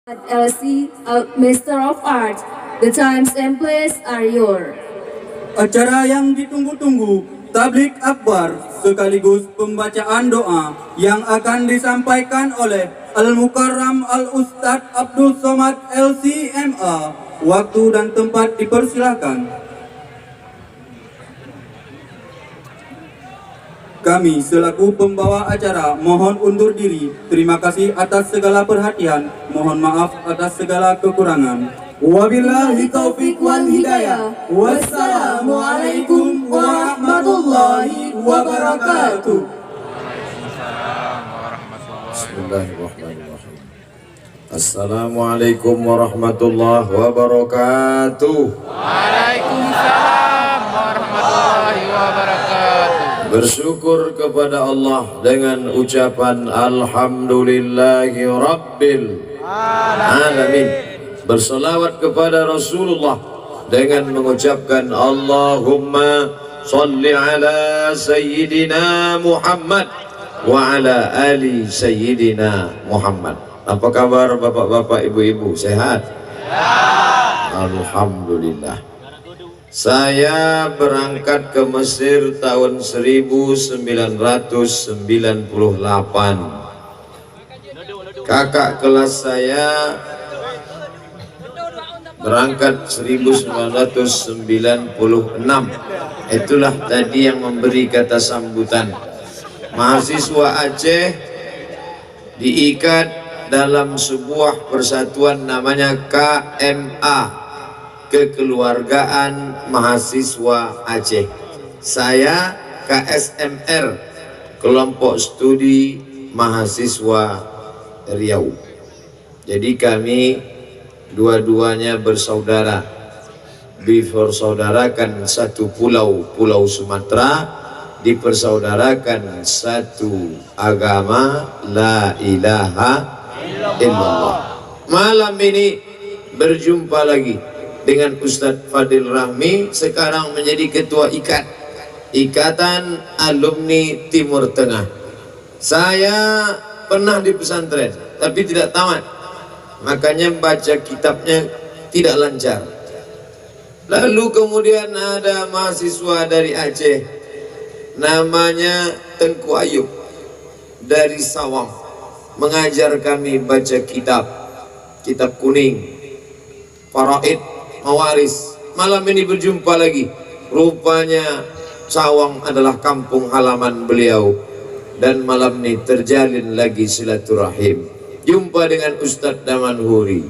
LC, Master of Arts. The times and place are yours. Acara yang ditunggu-tunggu, tablik akbar sekaligus pembacaan doa yang akan disampaikan oleh Al-Mukarram Al-Ustadz Abdul Somad LCMA. Waktu dan tempat dipersilakan. Kami selaku pembawa acara mohon undur diri. Terima kasih atas segala perhatian. Mohon maaf atas segala kekurangan. Wabillahi taufiq wal hidayah. Wassalamualaikum warahmatullahi wabarakatuh. Bismillahirrahmanirrahim. Assalamualaikum warahmatullahi wabarakatuh. Waalaikumsalam warahmatullahi wabarakatuh. Bersyukur kepada Allah dengan ucapan Alhamdulillahi Rabbil Alamin. Berselawat kepada Rasulullah dengan mengucapkan Allahumma salli ala Sayyidina Muhammad wa ala ali Sayyidina Muhammad. Apa kabar bapak-bapak, ibu-ibu? Sehat? Alhamdulillah. Saya berangkat ke Mesir tahun 1998. Kakak kelas saya berangkat 1996. Itulah tadi yang memberi kata sambutan. Mahasiswa Aceh diikat dalam sebuah persatuan namanya KMA, Kekeluargaan Mahasiswa Aceh. Saya KSMR, Kelompok Studi Mahasiswa Riau. Jadi kami dua-duanya bersaudara, dipersaudarakan satu pulau, Pulau Sumatera, dipersaudarakan satu agama, la ilaha illallah. Malam ini berjumpa lagi dengan Ustadz Fadil Rahmi, sekarang menjadi ketua Ikatan Alumni Timur Tengah. Saya pernah di pesantren tapi tidak tamat, makanya baca kitabnya tidak lancar. Lalu kemudian ada mahasiswa dari Aceh namanya Tengku Ayub dari Sawang, mengajar kami baca kitab kuning, Faraid, Mawaris. Malam ini berjumpa lagi. Rupanya Sawang adalah kampung halaman beliau, dan malam ini terjalin lagi silaturahim. Jumpa dengan Ustadz Damanhuri,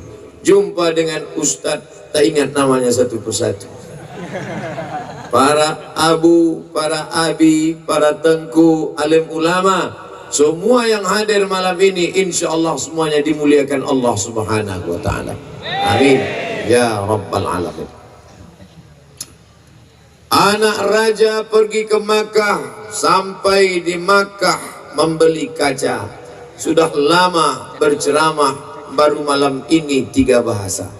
jumpa dengan Ustadz, tak ingat namanya satu persatu. Para abu, para abi, para tengku, alim ulama, semua yang hadir malam ini insya Allah semuanya dimuliakan Allah Subhanahu wa ta'ala. Amin ya Rabbal Alamin. Anak raja pergi ke Makkah, sampai di Makkah membeli kaca. Sudah lama berceramah, baru malam ini 3 bahasa.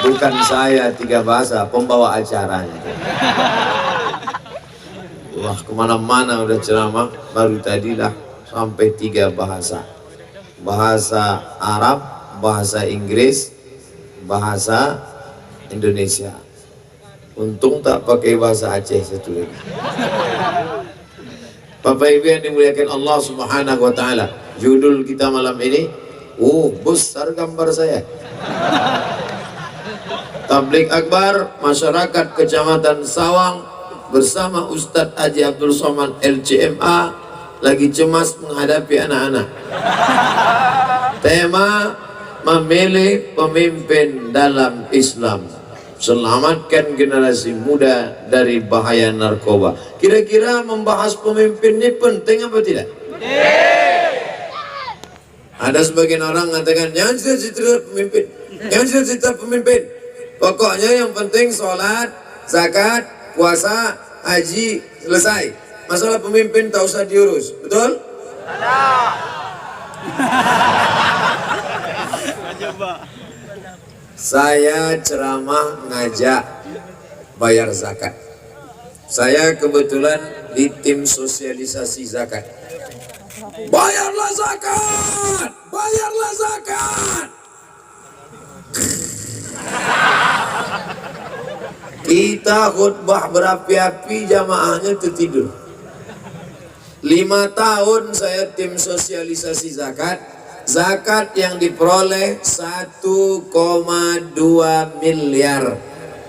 Bukan saya 3 bahasa, pembawa acaranya. Wah, kemana-mana udah ceramah, baru tadilah sampai 3 bahasa. Bahasa Arab, bahasa Inggris, bahasa Indonesia. Untung tak pakai bahasa Aceh satu lagi. Bapak Ibu yang dimuliakan Allah Subhanahu wa ta'ala, judul kita malam ini, besar gambar saya. Tablik akbar masyarakat Kecamatan Sawang bersama Ustadz Haji Abdul Somad LCMA lagi cemas menghadapi anak-anak. Tema memilih pemimpin dalam Islam, selamatkan generasi muda dari bahaya narkoba. Kira-kira membahas pemimpin ini penting apa tidak? Ada sebagian orang mengatakan jangan cita-cita pemimpin, jangan cita-cita pemimpin. Pokoknya yang penting sholat, zakat, puasa, haji, selesai. Masalah pemimpin tak usah diurus, betul? Saya ceramah ngajak bayar zakat. Saya kebetulan di tim sosialisasi zakat. Bayarlah zakat, bayarlah zakat. Kita khutbah berapi-api, jamaahnya tertidur. 5 tahun saya tim sosialisasi zakat. Zakat yang diperoleh 1,2 miliar.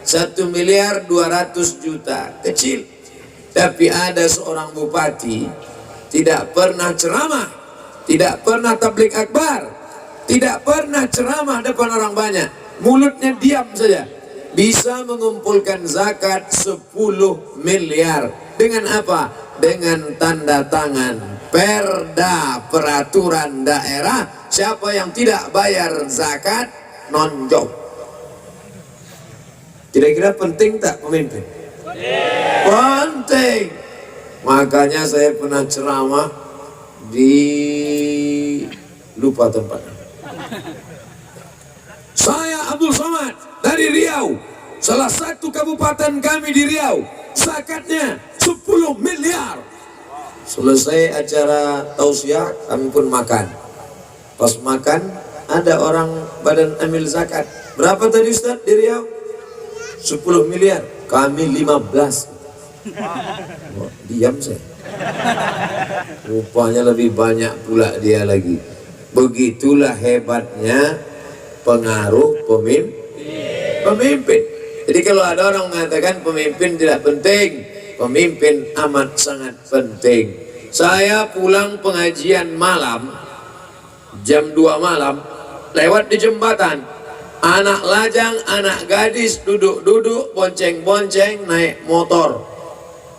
1 miliar 200 juta. Kecil. Tapi ada seorang bupati tidak pernah ceramah, tidak pernah tablik akbar, tidak pernah ceramah depan orang banyak. Mulutnya diam saja. Bisa mengumpulkan zakat 10 miliar. Dengan apa? Dengan tanda tangan perda peraturan daerah. Siapa yang tidak bayar zakat non-job. Kira-kira penting tak pemimpin? Penting. Makanya saya pernah ceramah di lupa tempatnya. Saya Abdul Somad dari Riau, salah satu kabupaten kami di Riau, zakatnya 10 miliar. Selesai acara tausiah, kami pun makan. Pas makan, ada orang badan amil zakat. Berapa tadi Ustaz di Riau? 10 miliar. Kami 15. Oh, diam saya. Rupanya lebih banyak pula dia lagi. Begitulah hebatnya pengaruh pemimpin. Jadi kalau ada orang mengatakan pemimpin tidak penting, pemimpin amat sangat penting. Saya pulang pengajian malam, jam 2 malam, lewat di jembatan. Anak lajang, anak gadis duduk-duduk, bonceng-bonceng, naik motor,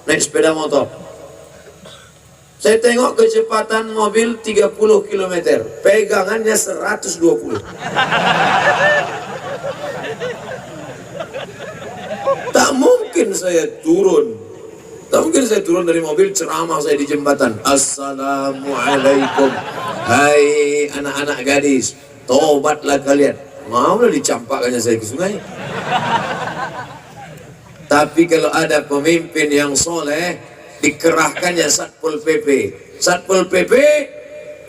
naik sepeda motor. Saya tengok kecepatan mobil 30 km, pegangannya 120. Tak mungkin saya turun. Tak mungkin saya turun dari mobil, ceramah saya di jembatan. Assalamualaikum. Hai anak-anak gadis, tobatlah kalian. Maulah dicampakkannya saya ke sungai. Tapi kalau ada pemimpin yang soleh, dikerahkannya Satpol PP. Satpol PP,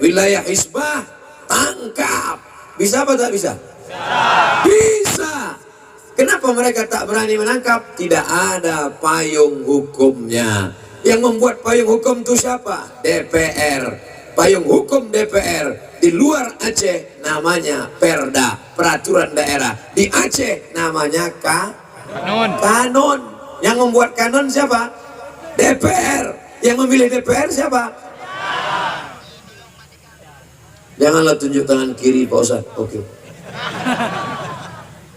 wilayah Hizbah, tangkap. Bisa apa tak bisa? Bisa. Kenapa mereka tak berani menangkap? Tidak ada payung hukumnya. Yang membuat payung hukum itu siapa? DPR. Payung hukum DPR. Di luar Aceh namanya perda, peraturan daerah. Di Aceh namanya kanon. Yang membuat kanon siapa? DPR. Yang memilih DPR siapa? Janganlah tunjuk tangan kiri Pak Ustaz. Oke.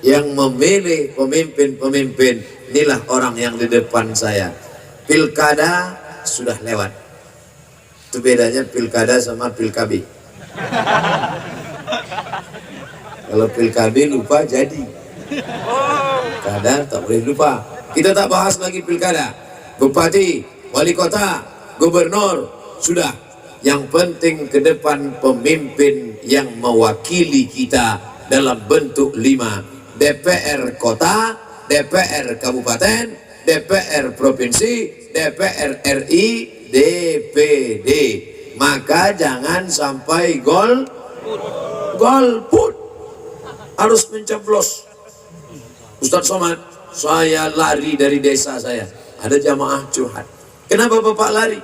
Yang memilih pemimpin-pemimpin, inilah orang yang di depan saya. Pilkada sudah lewat. Itu bedanya pilkada sama pilkabi. Kalau pilkabi lupa jadi. Pilkada tak boleh lupa. Kita tak bahas lagi pilkada. Bupati, wali kota, gubernur, sudah. Yang penting ke depan pemimpin yang mewakili kita dalam bentuk 5. DPR kota, DPR kabupaten, DPR provinsi, DPR RI, DPD. Maka jangan sampai golput. Harus mencoblos. Ustaz Somad, saya lari dari desa saya. Ada jamaah curhat. Kenapa Bapak lari?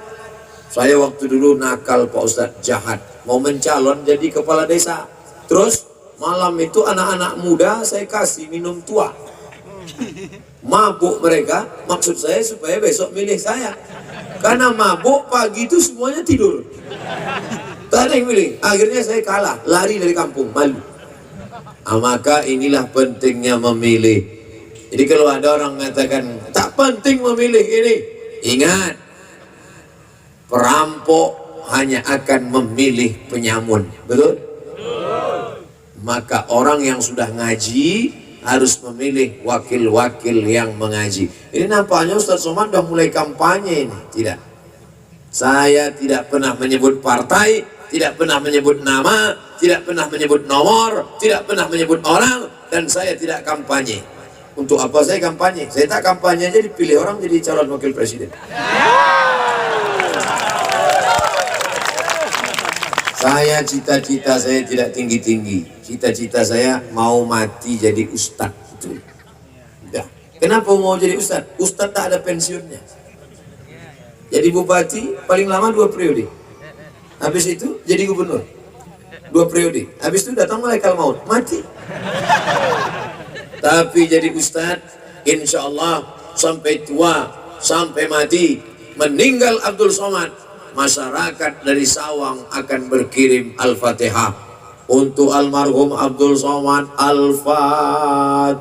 Saya waktu dulu nakal Pak Ustaz, jahat. Mau mencalon jadi kepala desa. Terus malam itu anak-anak muda saya kasih minum tua. Mabuk mereka, maksud saya supaya besok milih saya. Karena mabuk pagi itu semuanya tidur. Tak ada yang milih. Akhirnya saya kalah, lari dari kampung, malu. Maka inilah pentingnya memilih. Jadi kalau ada orang mengatakan tak penting memilih ini, ingat, perampok hanya akan memilih penyamun. Betul? Maka orang yang sudah ngaji harus memilih wakil-wakil yang mengaji. Ini nampaknya Ustaz Somad sudah mulai kampanye ini. Tidak. Saya tidak pernah menyebut partai, tidak pernah menyebut nama, tidak pernah menyebut nomor, tidak pernah menyebut orang, dan saya tidak kampanye. Untuk apa saya kampanye? Saya tak kampanye aja dipilih orang jadi calon wakil presiden. Saya cita-cita saya tidak tinggi-tinggi. Cita-cita saya mau mati jadi ustadz. Itu. Udah. Kenapa mau jadi ustadz? Ustadz tak ada pensiunnya. Jadi bupati paling lama 2 periode. Habis itu jadi gubernur 2 periode. Habis itu datang malaikat maut, mati. Tapi jadi ustadz, insya Allah sampai tua, sampai mati, meninggal Abdul Somad, masyarakat dari Sawang akan berkirim Al-Fatihah untuk almarhum Abdul Somad. Al-Fatihah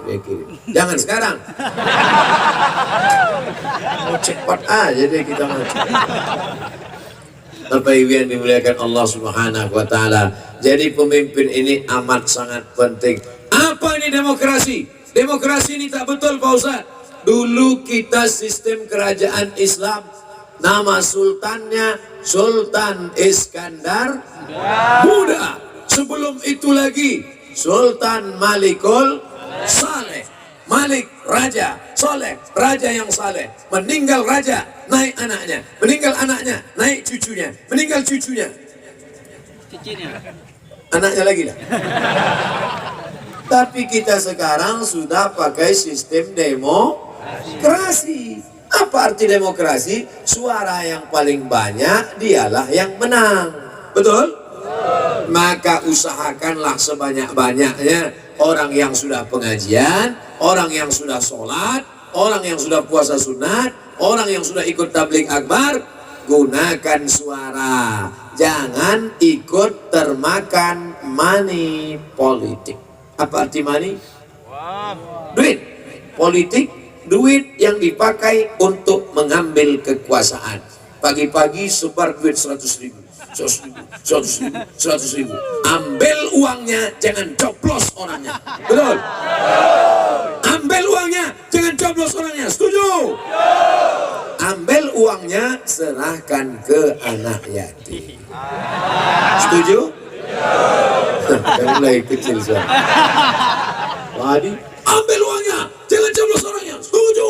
dia kirim. Jangan sekarang. Mau cepat aja deh kita mati. Bapak Ibu yang dimuliakan Allah Subhanahu wa taala. Jadi pemimpin ini amat sangat penting. Apa ini demokrasi? Demokrasi ini tak betul Pak Ustaz. Dulu kita sistem kerajaan Islam, nama sultannya Sultan Iskandar Muda. Sebelum itu lagi Sultan Malikul Saleh. Malik raja, Saleh raja yang saleh. Meninggal raja, naik anaknya. Meninggal anaknya, naik cucunya. Meninggal cucunya, anaknya lagi lah. Tapi kita sekarang sudah pakai sistem demokrasi. Apa arti demokrasi? Suara yang paling banyak dialah yang menang. Betul? Maka usahakanlah sebanyak-banyaknya orang yang sudah pengajian, orang yang sudah sholat, orang yang sudah puasa sunat, orang yang sudah ikut tabligh akbar, gunakan suara. Jangan ikut termakan money politik. Apa arti money? Duit. Politik, duit yang dipakai untuk mengambil kekuasaan. Pagi-pagi sebar duit 100.000. 100.000. Ambil uangnya, jangan coblos orangnya. Betul? Ambil uangnya, jangan coblos orangnya. Setuju? Ambil uangnya, serahkan ke anak yatim. Setuju? Kan mulai kecil suara. Wadi, ambil uangnya, jangan coblos orangnya. Setuju?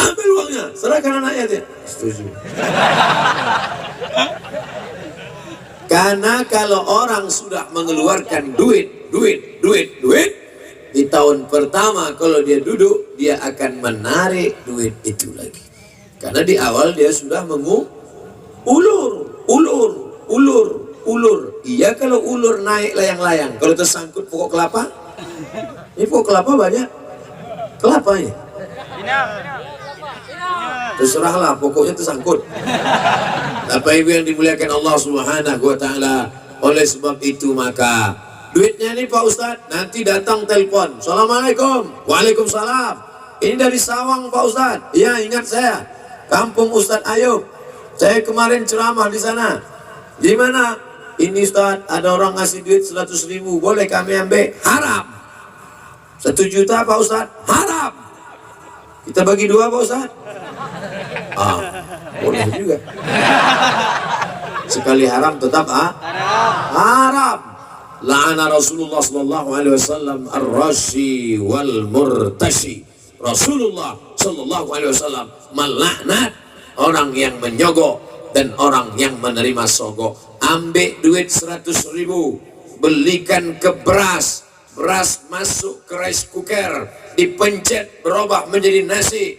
Ambil uangnya, serahkan anak yatim. Setuju? Karena kalau orang sudah mengeluarkan duit, di tahun pertama kalau dia duduk, dia akan menarik duit itu lagi. Karena di awal dia sudah ulur. Iya kalau ulur naik layang-layang, kalau tersangkut pokok kelapa, ini pokok kelapa banyak kelapanya. Terserahlah, pokoknya tersangkut. Bapak Ibu yang dimuliakan Allah Subhanahu wa taala. Oleh sebab itu maka duitnya nih Pak Ustadz, nanti datang telepon. Assalamualaikum. Waalaikumsalam. Ini dari Sawang Pak Ustadz. Iya, ingat saya. Kampung Ustadz Ayub. Saya kemarin ceramah di sana. Di mana? Ini Ustadz, ada orang ngasih duit 100.000. Boleh kami ambil? Haram. 1 juta Pak Ustadz? Haram. Kita bagi 2 Pak Ustadz? Boleh juga. Sekali haram tetap haram. La'ana Rasulullah sallallahu alaihi wasallam ar-rashi wal murtashi. Rasulullah sallallahu alaihi wasallam melaknat orang yang menyogok dan orang yang menerima sogok. Ambil duit 100.000, belikan ke beras masuk ke rice cooker, dipencet berubah menjadi nasi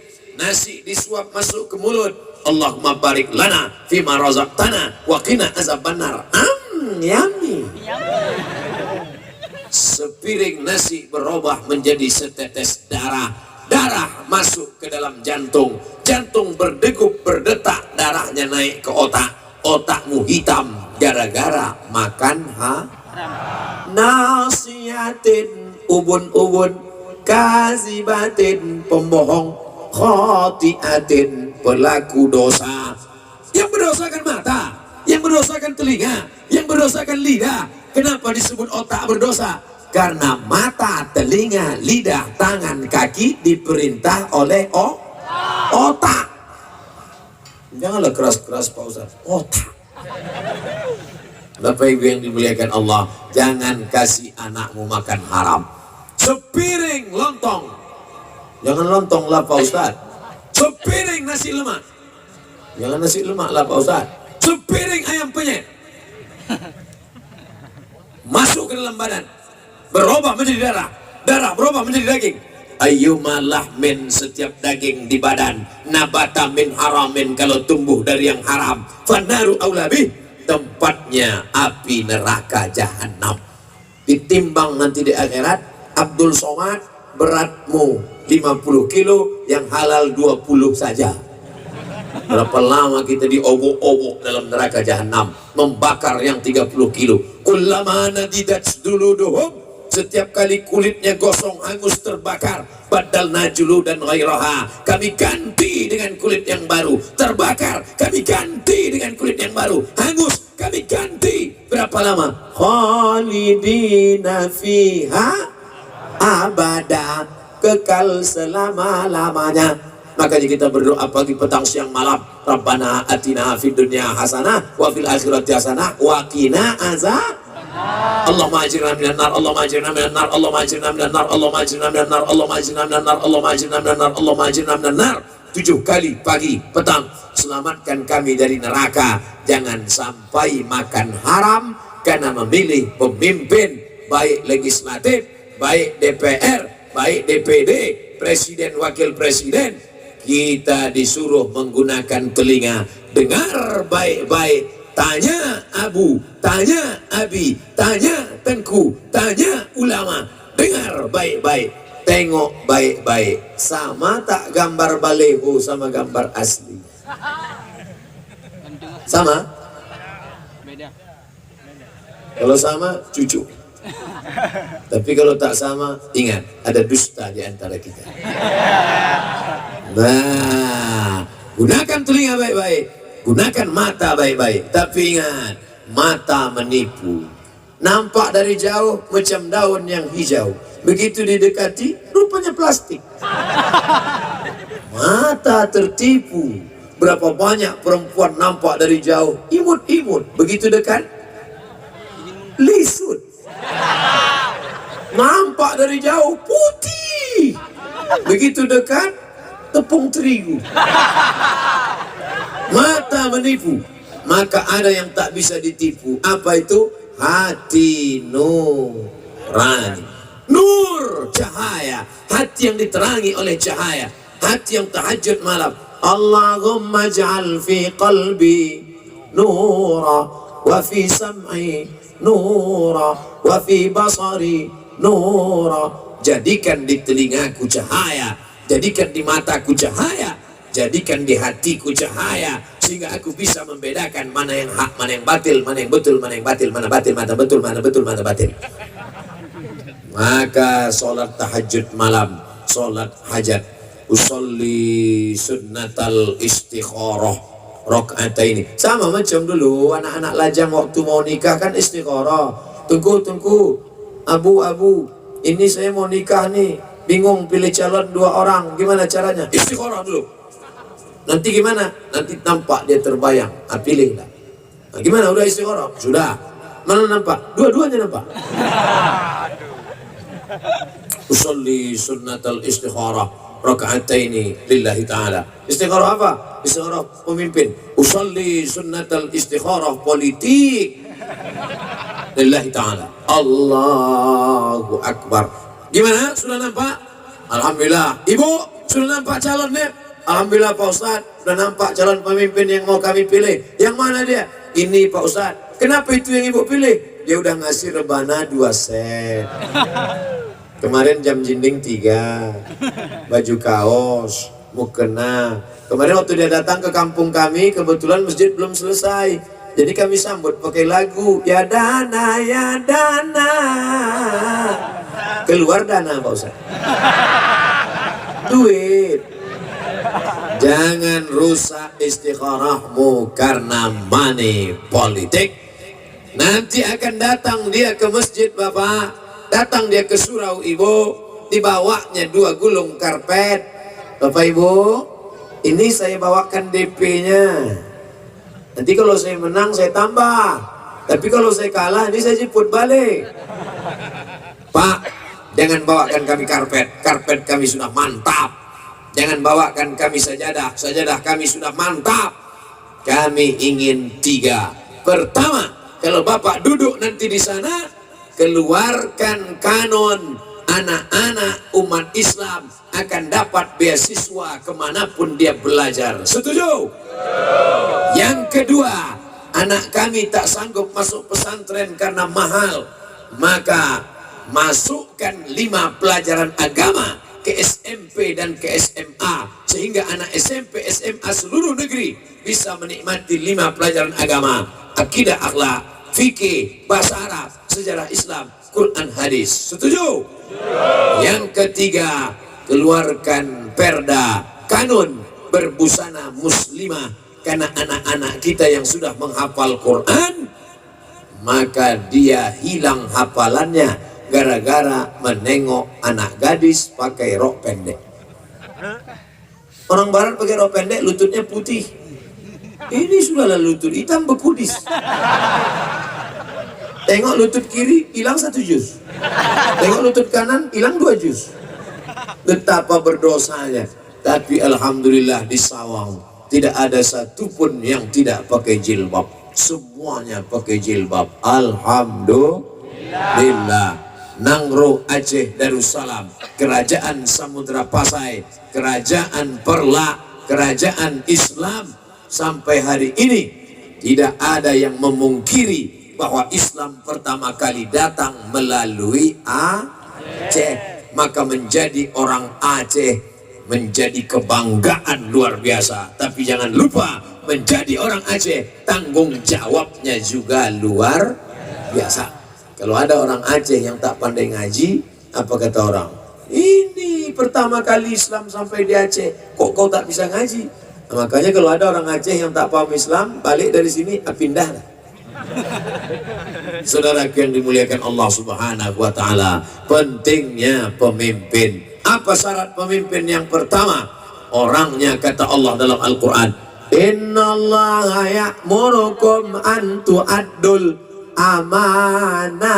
disuap masuk ke mulut. Allahumma barik lana fima razaqtana wa qina azabannar. Yummy. Sepiring nasi berubah menjadi setetes darah masuk ke dalam jantung berdegup berdetak, darahnya naik ke otakmu hitam gara-gara makan nasihatin ubun kazibatin pembohong, khotiatin pelaku dosa, yang berdosakan mata, yang berdosakan telinga, yang berdosakan lidah. Kenapa disebut otak berdosa? Karena mata, telinga, lidah, tangan, kaki diperintah oleh otak. Janganlah keras-keras Pak Ustaz. Otak. Bapak Ibu yang dimuliakan Allah, jangan kasih anakmu makan haram. Sepiring lontong, jangan lontong lah Pak Ustaz. Sepiring nasi lemak, jangan nasi lemak lah Pak Ustaz. sepiring ayam penyet masuk ke dalam badan, berubah menjadi darah, darah berubah menjadi daging. Ayyuma lahmin, setiap daging di badan, nabata min haramin, kalau tumbuh dari yang haram, fanaru aulabih, tempatnya api neraka jahanam. Ditimbang nanti di akhirat, Abdul Somad beratmu 50 kilo, yang halal 20 saja. Berapa lama kita diobok-obok dalam neraka jahanam, membakar yang 30 kilo. Kullama nadidat duluduhum, setiap kali kulitnya gosong, hangus, terbakar, badal najulu dan ghairaha, kami ganti dengan kulit yang baru. Terbakar, kami ganti dengan kulit yang baru. Hangus, kami ganti. Berapa lama? Khalidina fiha abada, kekal selama-lamanya. Makanya kita berdoa pagi, petang, siang, malam. Rabbana atina fid dunya hasanah wa fil akhirati hasanah wa qina azab. Allahumma ajirna minan nar, Allahumma ajirna minan nar, Allahumma ajirna minan nar, Allahumma ajirna minan nar, Allahumma ajirna minan nar, Allahumma ajirna minan nar, Allahumma ajirna minan nar. 7 kali pagi, petang. Selamatkan kami dari neraka. Jangan sampai makan haram karena memilih pemimpin, baik legislatif, baik DPR, baik DPD, presiden, wakil presiden. Kita disuruh menggunakan telinga, dengar baik-baik, tanya Abu, tanya Abi, tanya Tengku, tanya ulama, dengar baik-baik, tengok baik-baik. Sama tak gambar baleho sama gambar asli? Sama? Kalau sama, cucu. Tapi kalau tak sama, ingat, ada dusta di antara kita. Nah, gunakan telinga baik-baik, gunakan mata baik-baik. Tapi ingat, mata menipu. Nampak dari jauh macam daun yang hijau, begitu didekati rupanya plastik. Mata tertipu. Berapa banyak perempuan nampak dari jauh imut-imut, begitu dekat lisut. Nampak dari jauh putih, begitu dekat tepung terigu. Mata menipu. Maka ada yang tak bisa ditipu. Apa itu? Hati nurani. Nur, cahaya. Hati yang diterangi oleh cahaya. Hati yang tahajud malam. Allahumma ja'al fi qalbi nura, wa fi sam'i nura, wa fi basari nura. Jadikan di telingaku cahaya, jadikan di mataku cahaya, jadikan di hatiku cahaya, sehingga aku bisa membedakan mana yang hak, mana yang batil, mana yang betul, mana yang batil, mana batil, mana betul, mana betul, mana batil. Maka sholat tahajud malam, sholat hajat, usolli sunnatal istikharah rakaataini. Sama macam dulu anak-anak lajang waktu mau nikah kan istikharah. Tunggu, abu, ini saya mau nikah nih, bingung pilih calon 2 orang, gimana caranya? Istikharah dulu. Nanti gimana? Nanti nampak dia terbayang, pilihlah. Nah, gimana? Udah istikharah? Sudah. Mana nampak? Dua-duanya nampak. Usolli sunnatal istikharah rakaataini lillahi ta'ala. Istikharah apa? Istikharah pemimpin. Usolli sunnatal istikharah politik lillahi ta'ala. Allahu Akbar. Gimana? Sudah nampak? Alhamdulillah. Ibu, sudah nampak calonnya? Alhamdulillah Pak Ustaz, sudah nampak calon pemimpin yang mau kami pilih. Yang mana dia? Ini Pak Ustaz. Kenapa itu yang ibu pilih? Dia udah ngasih rebana 2 set. Kemarin jam jinding 3, baju kaos, mukena. Kemarin waktu dia datang ke kampung kami, kebetulan masjid belum selesai. Jadi kami sambut pakai lagu Ya Dana, Ya Dana. Keluar dana Pak Ustaz. Duit. Jangan rusak istikharahmu karena money politik. Nanti akan datang dia ke masjid Bapak, datang dia ke surau Ibu, dibawanya 2 gulung karpet. Bapak Ibu, ini saya bawakan DP-nya. Nanti kalau saya menang saya tambah, tapi kalau saya kalah ini saya jemput balik. Pak, jangan bawakan kami karpet, karpet kami sudah mantap. Jangan bawakan kami sajadah, sajadah kami sudah mantap. kami ingin 3. Pertama, kalau Bapak duduk nanti di sana, keluarkan kanon anak-anak umat Islam akan dapat beasiswa kemanapun dia belajar. Setuju? Yang kedua, anak kami tak sanggup masuk pesantren karena mahal, maka masukkan 5 pelajaran agama ke SMP dan ke SMA, sehingga anak SMP, SMA seluruh negeri bisa menikmati 5 pelajaran agama: akidah, akhlak, fikih, bahasa Arab, sejarah Islam, Quran, hadis. Setuju? Yang ketiga, keluarkan perda kanun berbusana muslimah, karena anak-anak kita yang sudah menghafal Quran, maka dia hilang hafalannya gara-gara menengok anak gadis pakai rok pendek. Orang barat pakai rok pendek, lututnya putih. Ini sudahlah lutut hitam bekudis. Tengok lutut kiri, hilang 1 juz. Tengok lutut kanan, hilang 2 juz. Betapa berdosanya. Tapi alhamdulillah di Sawang tidak ada satupun yang tidak pakai jilbab. Semuanya pakai jilbab. Alhamdulillah. Nangro Aceh Darussalam, Kerajaan Samudra Pasai, Kerajaan Perla, Kerajaan Islam, sampai hari ini tidak ada yang memungkiri bahwa Islam pertama kali datang melalui Aceh. Maka menjadi orang Aceh menjadi kebanggaan luar biasa. Tapi jangan lupa, menjadi orang Aceh tanggung jawabnya juga luar biasa. Kalau ada orang Aceh yang tak pandai ngaji, apa kata orang? Ini pertama kali Islam sampai di Aceh, kok kau tak bisa ngaji? Nah, makanya kalau ada orang Aceh yang tak paham Islam, balik dari sini, pindahlah. Saudara yang dimuliakan Allah Subhanahu wa Ta'ala, pentingnya pemimpin. Apa syarat pemimpin? Yang pertama, orangnya, kata Allah dalam Al-Quran, innallaha ya'murukum an tu'addul amanat.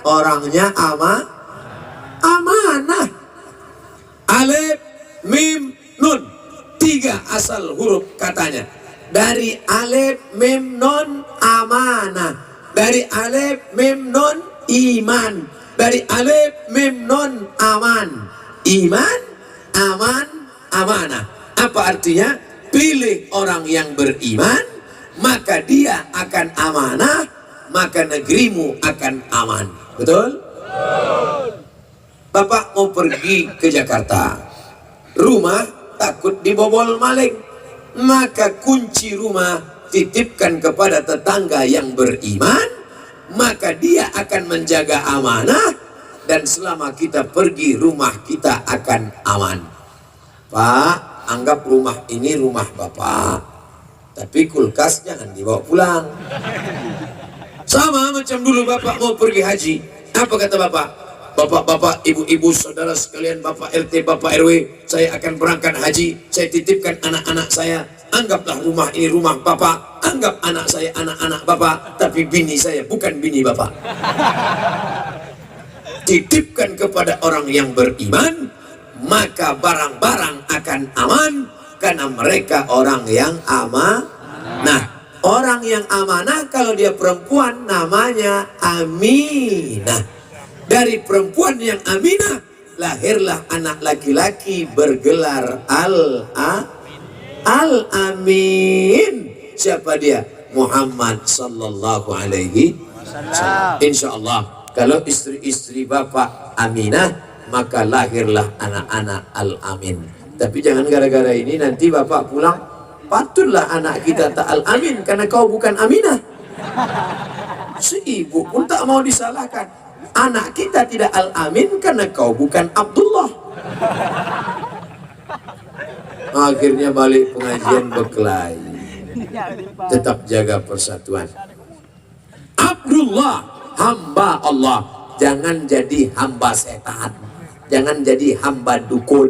Orangnya amanah. Alif, mim, nun, 3 asal huruf katanya. Dari alif, mim, nun, amanah. Dari alif, mim, nun, iman. Dari alif, mim, nun, aman. Iman, aman, amanah. Apa artinya? Pilih orang yang beriman, maka dia akan amanah, maka negerimu akan aman. Betul? Bapak mau pergi ke Jakarta, rumah takut dibobol maling, maka kunci rumah titipkan kepada tetangga yang beriman, maka dia akan menjaga amanah, dan selama kita pergi rumah kita akan aman. Pak, anggap rumah ini rumah Bapak, tapi kulkas jangan dibawa pulang. Sama macam dulu Bapak mau pergi haji. Apa kata Bapak? Bapak-bapak, ibu-ibu, saudara sekalian, Bapak RT, Bapak RW, saya akan berangkat haji. Saya titipkan anak-anak saya. Anggaplah rumah ini rumah Bapak. Anggap anak saya anak-anak Bapak. Tapi bini saya bukan bini Bapak. Titipkan kepada orang yang beriman, maka barang-barang akan aman, karena mereka orang yang amanah. Nah, orang yang amanah kalau dia perempuan namanya Aminah. Dari perempuan yang Aminah lahirlah anak laki-laki bergelar Al-Amin. Siapa dia? Muhammad sallallahu alaihi wasallam. Insyaallah kalau istri-istri Bapak Aminah, maka lahirlah anak-anak Al-Amin. Tapi jangan gara-gara ini nanti Bapak pulang, patutlah anak kita tak Al-Amin karena kau bukan Aminah. Si ibu pun tak mau disalahkan. Anak kita tidak Al-Amin karena kau bukan Abdullah. Akhirnya balik pengajian berkelahi. Tetap jaga persatuan. Abdullah, hamba Allah. Jangan jadi hamba setan. Jangan jadi hamba dukun.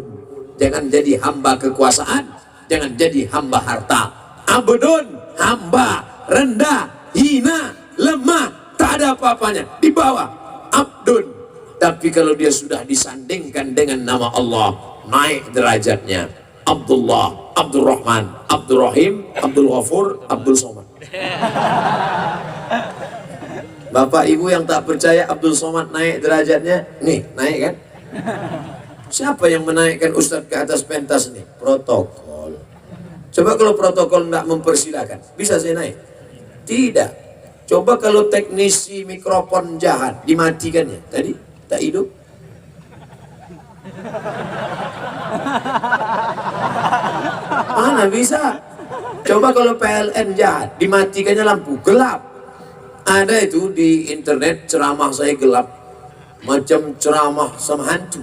Jangan jadi hamba kekuasaan. Jangan jadi hamba harta. Abdun, hamba, rendah, hina, lemah, tak ada apa-apanya. Di bawah. Abdun. Tapi kalau dia sudah disandingkan dengan nama Allah, naik derajatnya. Abdullah, Abdul Rahman, Abdul Rahim, Abdul Ghafur, Abdul Somad. Bapak ibu yang tak percaya Abdul Somad naik derajatnya, nih naik kan? Siapa yang menaikkan Ustadz ke atas pentas nih? Protokol. Coba kalau protokol nggak mempersilahkan, bisa saya naik? Tidak. Coba kalau teknisi mikrofon jahat dimatikannya, tadi tak hidup. Mana bisa? Coba kalau PLN jahat dimatikannya lampu gelap. Ada itu di internet ceramah saya gelap, macam ceramah sama hantu.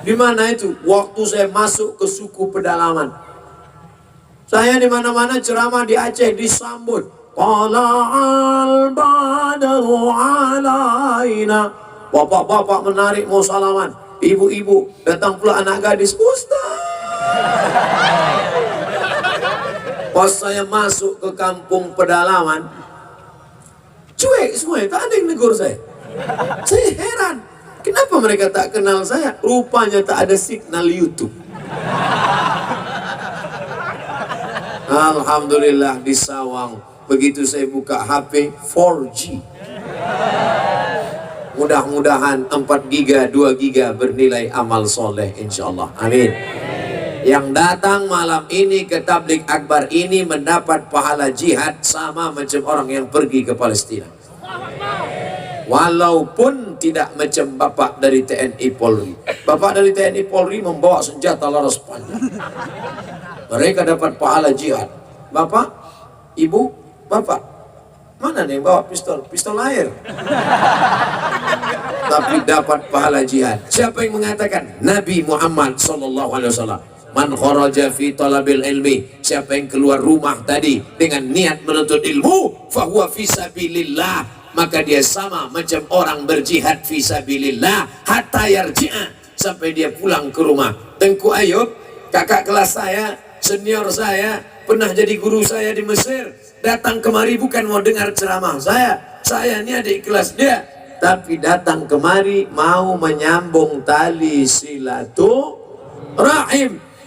Di mana itu? Waktu saya masuk ke suku pedalaman. Saya di mana-mana ceramah di Aceh disambut. Tala'al badru alaina. Bapak-bapak menarik mau salaman. Ibu-ibu datang pula anak gadis. Ustaz. Pas saya masuk ke kampung pedalaman, cuek semua, tak ada yang negur saya. Saya heran, kenapa mereka tak kenal saya? Rupanya tak ada signal YouTube. Alhamdulillah di Sawang, begitu saya buka HP 4G. Mudah-mudahan 4 giga, 2 giga bernilai amal soleh insyaallah. Amin. Yang datang malam ini ke tablik akbar ini mendapat pahala jihad sama macam orang yang pergi ke Palestina. Walaupun tidak macam bapak dari TNI Polri. Bapak dari TNI Polri membawa senjata laras panjang. Mereka dapat pahala jihad. Bapak, ibu, bapak, mana nih bawa pistol? Pistol air. Tapi dapat pahala jihad. Siapa yang mengatakan? Nabi Muhammad SAW. Man kharaja fi talabil ilmi, siapa yang keluar rumah tadi dengan niat menuntut ilmu, fahuwa fi sabilillah, maka dia sama macam orang berjihad fi sabilillah hatta yarji'a, sampai dia pulang ke rumah. Tengku Ayub, kakak kelas saya, senior saya, pernah jadi guru saya di Mesir, datang kemari bukan mau dengar ceramah saya ini adik kelas dia, tapi datang kemari mau menyambung tali silaturahim.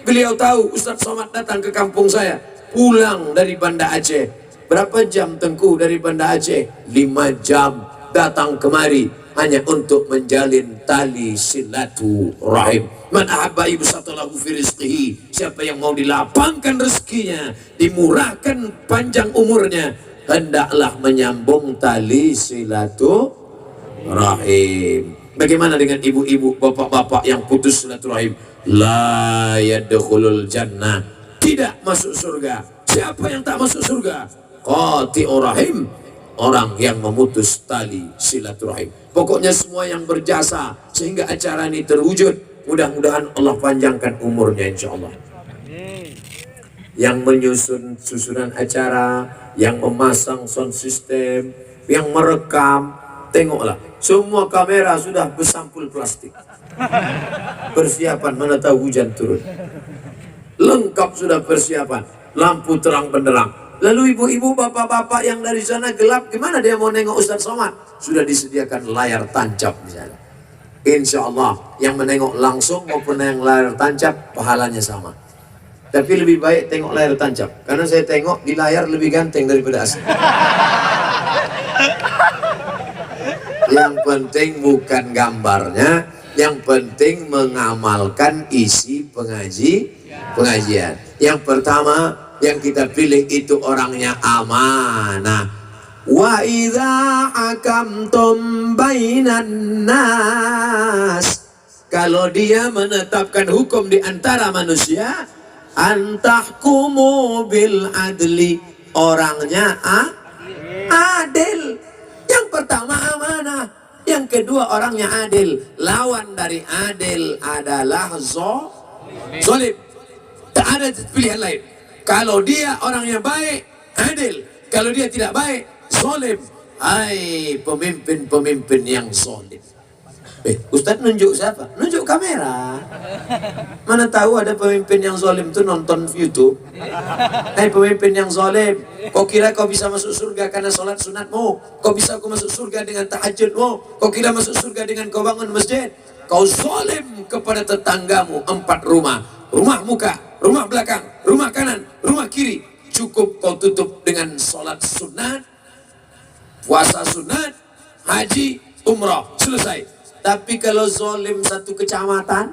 Beliau tahu Ustadz Somad datang ke kampung saya, pulang dari Banda Aceh. Berapa jam Tengku dari Banda Aceh? 5 jam datang kemari hanya untuk menjalin tali silaturahim. Man ahabba yubsatalahu fi rizqihi, siapa yang mau dilapangkan rezekinya, dimurahkan panjang umurnya, hendaklah menyambung tali silaturahim. Bagaimana dengan ibu-ibu, bapak-bapak yang putus silaturahim? La yadkhulul jannah, tidak masuk surga. Siapa yang tak masuk surga? Qati'ur rahim, orang yang memutus tali silaturahim. Pokoknya semua yang berjasa sehingga acara ini terwujud, mudah-mudahan Allah panjangkan umurnya insyaallah. Yang menyusun susunan acara, yang memasang sound system, yang merekam, tengoklah, semua kamera sudah bersampul plastik. Persiapan mana tahu hujan turun. Lengkap sudah persiapan, lampu terang benderang. Lalu ibu-ibu, bapak-bapak yang dari sana gelap, gimana dia mau nengok Ustadz Somad? Sudah disediakan layar tancap di sana. Insya Allah yang menengok langsung maupun yang layar tancap pahalanya sama. Tapi lebih baik tengok layar tancap, karena saya tengok di layar lebih ganteng daripada asli. Yang penting bukan gambarnya, yang penting mengamalkan isi pengajian. Yang pertama yang kita pilih itu orangnya amanah. Wa idza hakamtum bainan nas, kalau dia menetapkan hukum di antara manusia, antahkumu bil adli, orangnya adil. Yang pertama amanah, yang kedua orangnya adil. Lawan dari adil adalah zalim. Tak ada pilihan lain. Kalau dia orangnya baik, adil. Kalau dia tidak baik, zalim. Hai pemimpin-pemimpin yang zalim. Ustadz nunjuk siapa? Nunjuk kamera. Mana tahu ada pemimpin yang zalim tu nonton YouTube. Hai pemimpin yang zalim, kau kira kau bisa masuk surga karena sholat sunatmu? Kau bisa kau masuk surga dengan tahajudmu? Kau kira masuk surga dengan kau bangun masjid? Kau zalim kepada tetanggamu 4 rumah. Rumah muka, rumah belakang, rumah kanan, rumah kiri. Cukup kau tutup dengan sholat sunat, puasa sunat, haji, umrah, selesai. Tapi kalau zalim satu kecamatan,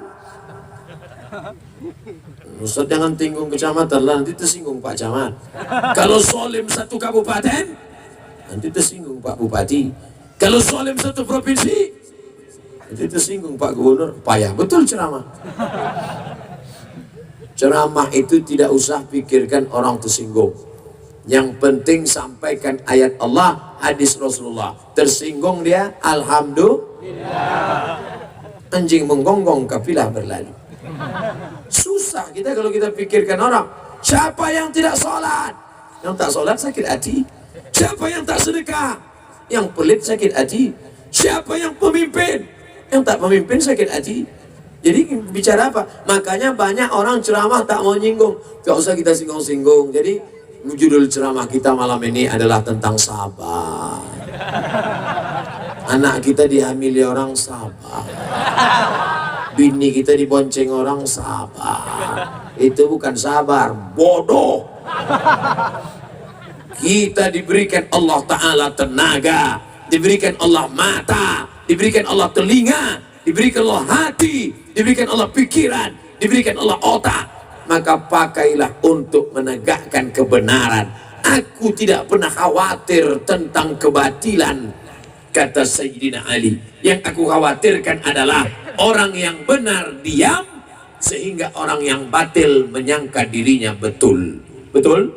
Ustaz jangan tinggung kecamatan lah, nanti tersinggung Pak Camat. Kalau zalim satu kabupaten, nanti tersinggung Pak Bupati. Kalau zalim satu provinsi, nanti tersinggung Pak Gubernur. Payah betul ceramah. Ceramah itu tidak usah pikirkan orang tersinggung. Yang penting sampaikan ayat Allah, hadis Rasulullah. Tersinggung dia, alhamdulillah. Anjing menggonggong, kafilah berlalu. Susah kita kalau kita pikirkan orang. Siapa yang tidak sholat? Yang tak sholat sakit hati. Siapa yang tak sedekah? Yang pelit sakit hati. Siapa yang pemimpin? Yang tak pemimpin sakit hati. Jadi bicara apa? Makanya banyak orang ceramah tak mau nyinggung. Gak usah kita singgung-singgung. Jadi judul ceramah kita malam ini adalah tentang sabar. Anak kita dihamili orang, sabar. Bini kita dibonceng orang, sabar. Itu bukan sabar, bodoh. Kita diberikan Allah Ta'ala tenaga, diberikan Allah mata, diberikan Allah telinga, diberikan Allah hati, diberikan Allah pikiran, diberikan Allah otak. Maka pakailah untuk menegakkan kebenaran. Aku tidak pernah khawatir tentang kebatilan, kata Sayyidina Ali. Yang aku khawatirkan adalah orang yang benar diam, sehingga orang yang batil menyangka dirinya betul. Betul?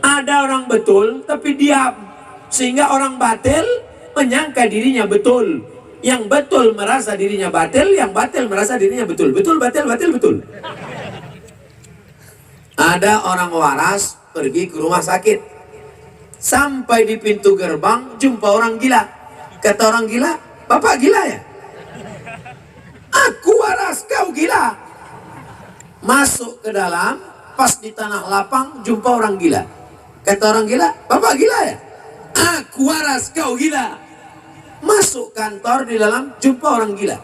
Ada orang betul tapi diam, sehingga orang batil menyangka dirinya betul. Yang betul merasa dirinya batil, yang batil merasa dirinya betul. Betul, batil, batil, betul. Ada orang waras pergi ke rumah sakit. Sampai di pintu gerbang jumpa orang gila. Kata orang gila, "Bapak gila ya?" "Aku waras, kau gila." Masuk ke dalam, pas di tanah lapang jumpa orang gila. Kata orang gila, "Bapak gila ya?" "Aku waras, kau gila." Masuk kantor, di dalam jumpa orang gila.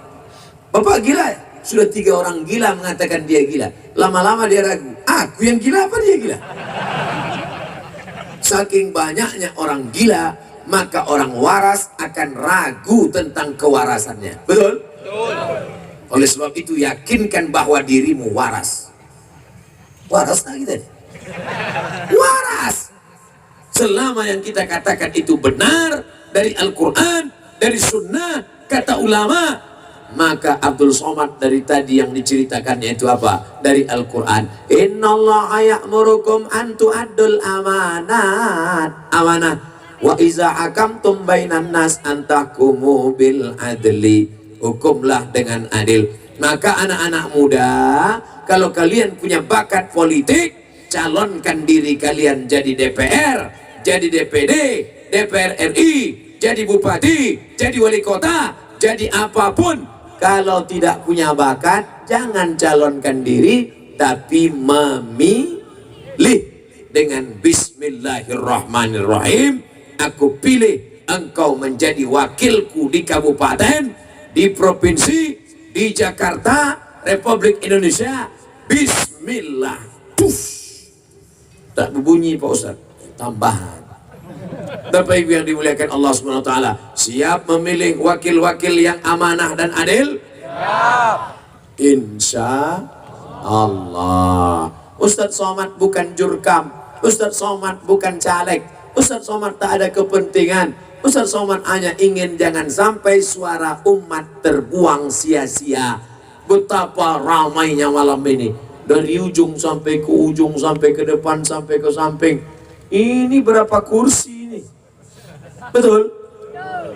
"Bapak gila ya?" Sudah 3 orang gila mengatakan dia gila. Lama-lama dia ragu, aku yang gila apa dia gila? Saking banyaknya orang gila, maka orang waras akan ragu tentang kewarasannya. Betul? Betul. Oleh sebab itu yakinkan bahwa dirimu waras. Waras tak kita? Waras. Selama yang kita katakan itu benar dari Al-Quran, dari Sunnah, kata ulama, maka Abdul Somad dari tadi yang diceritakannya itu apa? Dari Al-Quran. Innallaha ya'murukum an tu'addul amanat. Amanah. Wa iza hakamtum bainan nas an tahkumu bil adli. Hukumlah dengan adil. Maka anak-anak muda, kalau kalian punya bakat politik, calonkan diri kalian jadi DPR, jadi DPD, DPR RI, jadi bupati, jadi wali kota, jadi apapun. Kalau tidak punya bakat, jangan calonkan diri, tapi memilih dengan Bismillahirrahmanirrahim. Aku pilih engkau menjadi wakilku di kabupaten, di provinsi, di Jakarta, Republik Indonesia. Bismillah. Puf. Tak berbunyi Pak Ustaz. Tambahan. Bapak Ibu yang dimuliakan Allah SWT, siap memilih wakil-wakil yang amanah dan adil? Siap. Insya Allah. Ustadz Somad bukan jurkam, Ustadz Somad bukan caleg, Ustadz Somad tak ada kepentingan. Ustadz Somad hanya ingin jangan sampai suara umat terbuang sia-sia. Betapa ramainya malam ini, dari ujung sampai ke ujung, sampai ke depan, sampai ke samping. Ini berapa kursi ini? Betul?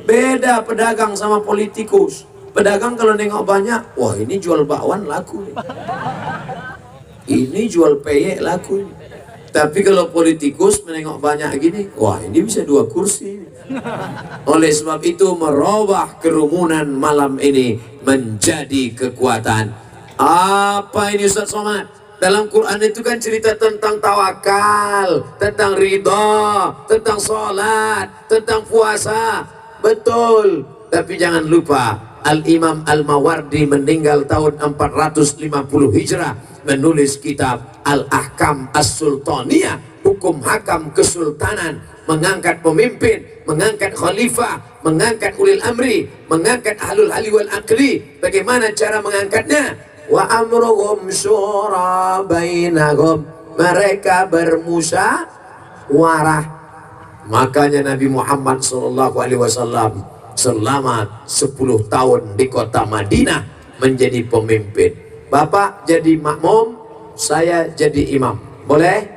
Beda pedagang sama politikus. Pedagang kalau nengok banyak, wah ini jual bakwan laku nih. Ini jual peyek laku nih. Tapi kalau politikus menengok banyak gini, wah ini bisa 2 kursi nih. Oleh sebab itu merubah kerumunan malam ini menjadi kekuatan. Apa ini Ustaz Somad? Dalam Quran itu kan cerita tentang tawakal, tentang ridha, tentang sholat, tentang puasa. Betul. Tapi jangan lupa, Al-Imam Al-Mawardi meninggal tahun 450 Hijrah. menulis kitab Al-Ahkam As-Sultaniyah, hukum hakam kesultanan, mengangkat pemimpin, mengangkat khalifah, mengangkat ulil amri, mengangkat ahlul hali wal aqli. Bagaimana cara mengangkatnya? Wa amruhum syura bainahum, mereka bermusyawarah. Makanya Nabi Muhammad SAW selama 10 tahun di kota Madinah menjadi pemimpin. Bapak jadi makmum, saya jadi imam. Boleh?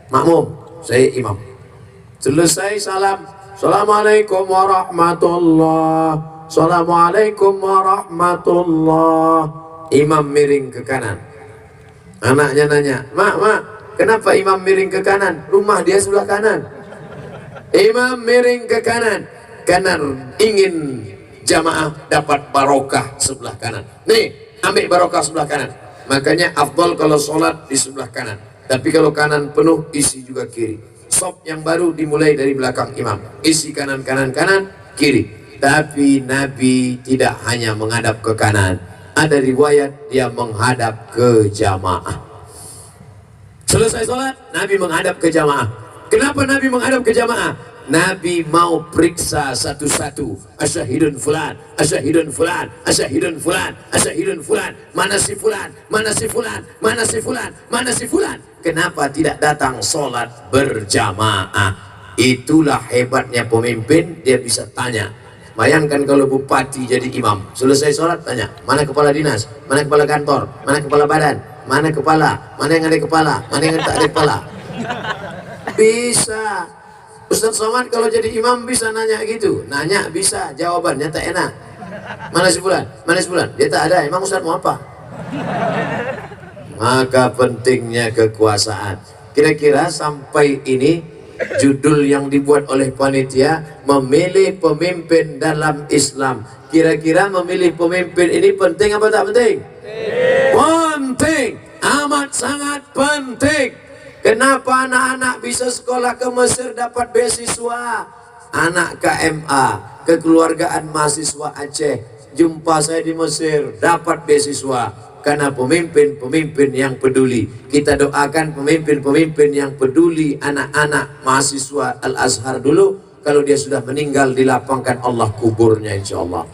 Makmum, saya imam. Selesai salam, assalamualaikum warahmatullah, assalamualaikum warahmatullah. Imam miring ke kanan. Anaknya nanya, mak, kenapa imam miring ke kanan? Rumah dia sebelah kanan. Imam miring ke kanan karena ingin jamaah dapat barokah sebelah kanan. Nih, ambil barokah sebelah kanan. Makanya afdal kalau sholat di sebelah kanan. Tapi kalau kanan penuh, isi juga kiri. Sop yang baru dimulai dari belakang imam. Isi kanan, kiri. Tapi Nabi tidak hanya menghadap ke kanan. Ada riwayat dia menghadap ke jamaah. Selesai sholat, Nabi menghadap ke jamaah. Kenapa Nabi menghadap ke jamaah? Nabi mau periksa satu-satu. Asyahidun fulan, asyahidun fulan, asyahidun fulan, asyahidun fulan. Mana si fulan, mana si fulan, mana si fulan, mana si fulan. Kenapa tidak datang sholat berjamaah? Itulah hebatnya pemimpin, dia bisa tanya. Bayangkan kalau bupati jadi imam, selesai sholat tanya, mana kepala dinas, mana kepala kantor, mana kepala badan, mana kepala, mana yang ada kepala, mana yang tak ada kepala. Bisa. Ustaz Somad kalau jadi imam bisa nanya gitu, nanya bisa, jawabannya tak enak. Mana si fulan, mana si fulan, dia tak ada, emang Ustaz mau apa? Maka pentingnya kekuasaan. Kira-kira sampai ini judul yang dibuat oleh panitia, memilih pemimpin dalam Islam. Kira-kira memilih pemimpin ini penting apa tak penting? Penting, amat sangat penting. Kenapa anak-anak bisa sekolah ke Mesir dapat beasiswa? Anak KMA, kekeluargaan mahasiswa Aceh, jumpa saya di Mesir, dapat beasiswa. Karena pemimpin-pemimpin yang peduli. Kita doakan pemimpin-pemimpin yang peduli anak-anak mahasiswa Al-Azhar dulu. Kalau dia sudah meninggal, dilapangkan Allah kuburnya insya Allah.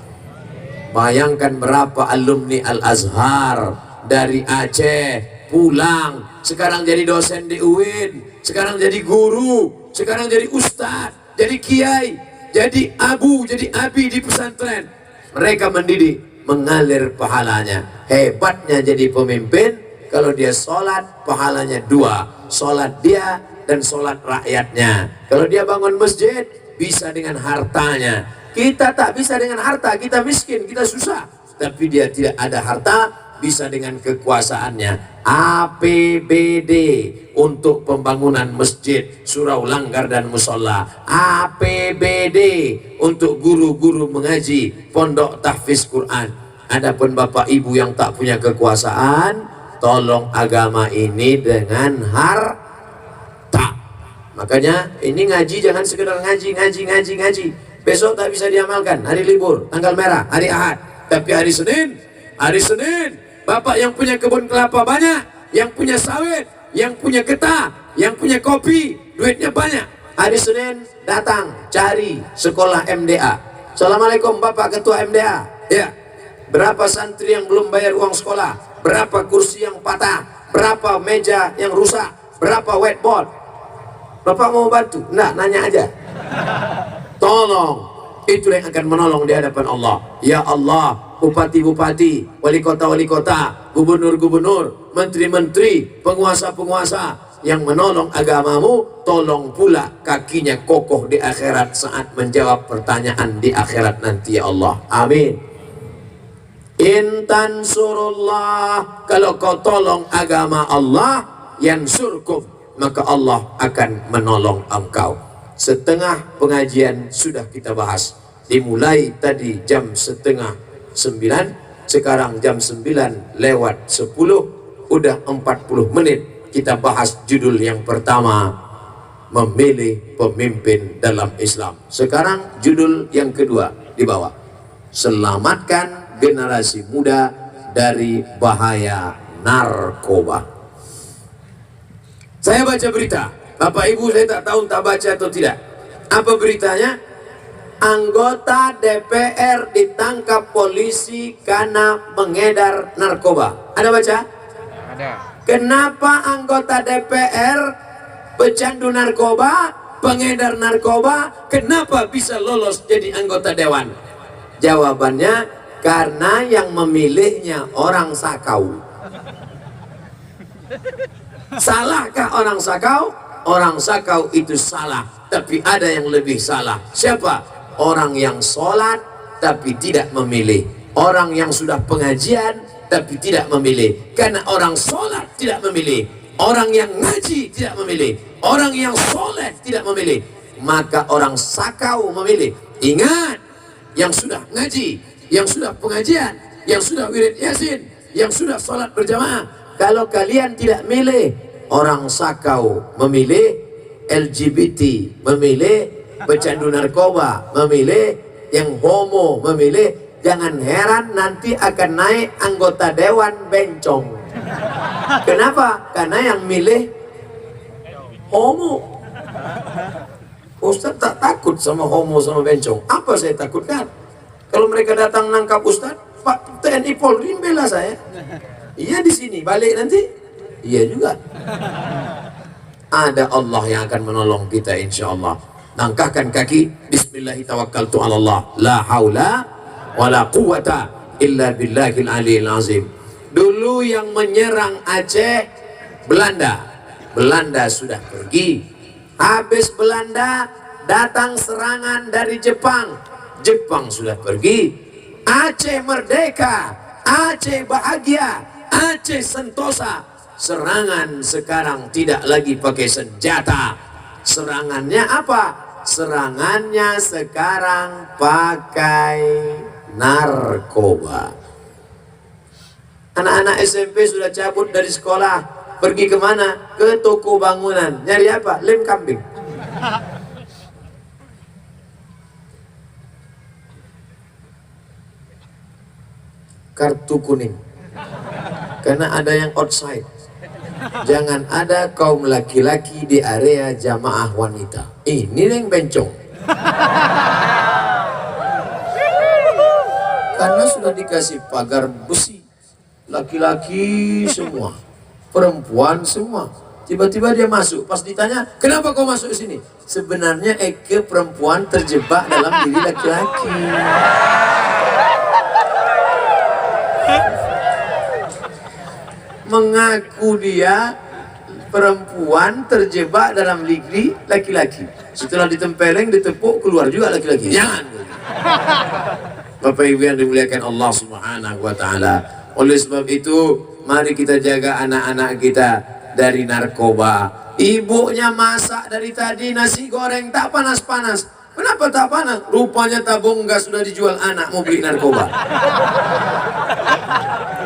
Bayangkan berapa alumni Al-Azhar dari Aceh pulang, sekarang jadi dosen di UIN, sekarang jadi guru, sekarang jadi ustadz, jadi kiai, jadi abu, jadi abi di pesantren. Mereka mendidik, mengalir pahalanya. Hebatnya jadi pemimpin, kalau dia sholat pahalanya 2, sholat dia dan sholat rakyatnya. Kalau dia bangun masjid bisa dengan hartanya. Kita tak bisa dengan harta, kita miskin, kita susah. Tapi dia tidak ada harta, bisa dengan kekuasaannya. APBD untuk pembangunan masjid, surau langgar dan musola. APBD untuk guru-guru mengaji, pondok tahfiz Quran. Adapun bapak ibu yang tak punya kekuasaan, tolong agama ini dengan harta. Makanya ini ngaji jangan sekedar ngaji. Besok tak bisa diamalkan, hari libur, tanggal merah, hari Ahad. Tapi hari Senin, bapak yang punya kebun kelapa banyak, yang punya sawit, yang punya getah, yang punya kopi, duitnya banyak. Hari Senin datang cari sekolah MDA. Assalamualaikum Bapak Ketua MDA. Ya. Berapa santri yang belum bayar uang sekolah? Berapa kursi yang patah? Berapa meja yang rusak? Berapa whiteboard? Bapak mau bantu? Enggak, nanya aja. Tolong. Itu yang akan menolong di hadapan Allah. Ya Allah, bupati-bupati, wali kota, gubernur-gubernur, menteri-menteri, penguasa-penguasa yang menolong agamamu, tolong pula kakinya kokoh di akhirat saat menjawab pertanyaan di akhirat nanti ya Allah. Amin. Intan surullah, kalau kau tolong agama Allah, yansurkum, maka Allah akan menolong engkau. Setengah pengajian sudah kita bahas. Dimulai tadi jam 8:30, sekarang jam 9:10, udah 40 menit kita bahas judul yang pertama, memilih pemimpin dalam Islam. Sekarang judul yang kedua di bawah, selamatkan generasi muda dari bahaya narkoba. Saya baca berita, Bapak Ibu, saya tak tahu tak baca atau tidak. Apa beritanya? Anggota DPR ditangkap polisi karena mengedar narkoba. Ada baca? Ada. Kenapa anggota DPR pecandu narkoba, pengedar narkoba, kenapa bisa lolos jadi anggota dewan? Jawabannya, karena yang memilihnya orang sakau. Salahkah orang sakau? Orang sakau itu salah, tapi ada yang lebih salah. Siapa? Orang yang sholat tapi tidak memilih. Orang yang sudah pengajian tapi tidak memilih. Karena orang sholat tidak memilih, orang yang ngaji tidak memilih, orang yang soleh tidak memilih, maka orang sakau memilih. Ingat, yang sudah ngaji, yang sudah pengajian, yang sudah wirid yasin, yang sudah sholat berjamaah, kalau kalian tidak milih, orang sakau memilih, LGBT memilih, pecandu narkoba memilih, yang homo memilih. Jangan heran nanti akan naik anggota dewan bencong. Kenapa? Karena yang milih homo. Ustaz tak takut sama homo sama bencong. Apa saya takutkan? Kalau mereka datang nangkap Ustaz, Pak TNI Polri bela saya. Iya di sini, balik nanti. Iya juga. Ada Allah yang akan menolong kita insya Allah. Langkahkan kaki, bismillahirrahmanirrahim. La haula wala quwata illa billahil aliyil azim. Dulu yang menyerang Aceh Belanda. Belanda sudah pergi. Habis Belanda datang serangan dari Jepang. Jepang sudah pergi. Aceh merdeka, Aceh bahagia, Aceh sentosa. Serangan sekarang tidak lagi pakai senjata. Serangannya apa? Serangannya sekarang pakai narkoba. Anak-anak SMP sudah cabut dari sekolah, pergi kemana? Ke toko bangunan. Nyari apa? Lem kambing. Kartu kuning. Karena ada yang outside. Jangan ada kaum laki-laki di area jamaah wanita. Ini yang bencong. Karena sudah dikasih pagar besi. Laki-laki semua, perempuan semua. Tiba-tiba dia masuk. Pas ditanya, kenapa kau masuk sini? Sebenarnya Eke perempuan terjebak dalam diri laki-laki. Mengaku dia perempuan terjebak dalam diri laki-laki. Setelah ditempeleng, ditepuk, keluar juga laki-laki. Jangan. Bapak Ibu yang dimuliakan Allah Subhanahu wa taala. Oleh sebab itu, mari kita jaga anak-anak kita dari narkoba. Ibunya masak dari tadi nasi goreng tak panas-panas. Kenapa tak panas? Rupanya tabung gas sudah dijual anak mau beli narkoba.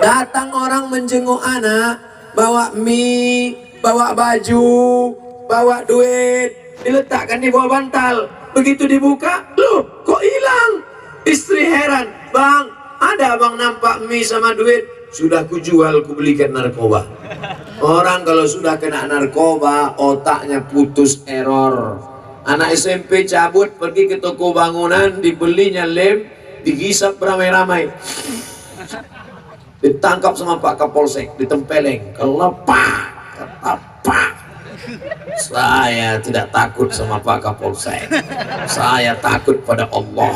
Datang orang menjenguk anak, bawa mie, bawa baju, bawa duit, diletakkan di bawah bantal. Begitu dibuka, loh kok hilang? Istri heran, bang, ada abang nampak mie sama duit. Sudah kujual, kubelikan narkoba. Orang kalau sudah kena narkoba, otaknya putus, error. Anak SMP cabut, pergi ke toko bangunan, dibelinya lem, digisap beramai-ramai. Ditangkap sama Pak Kapolsek, ditempeleng, kelepak, ketapak. Saya tidak takut sama Pak Kapolsek. Saya takut pada Allah.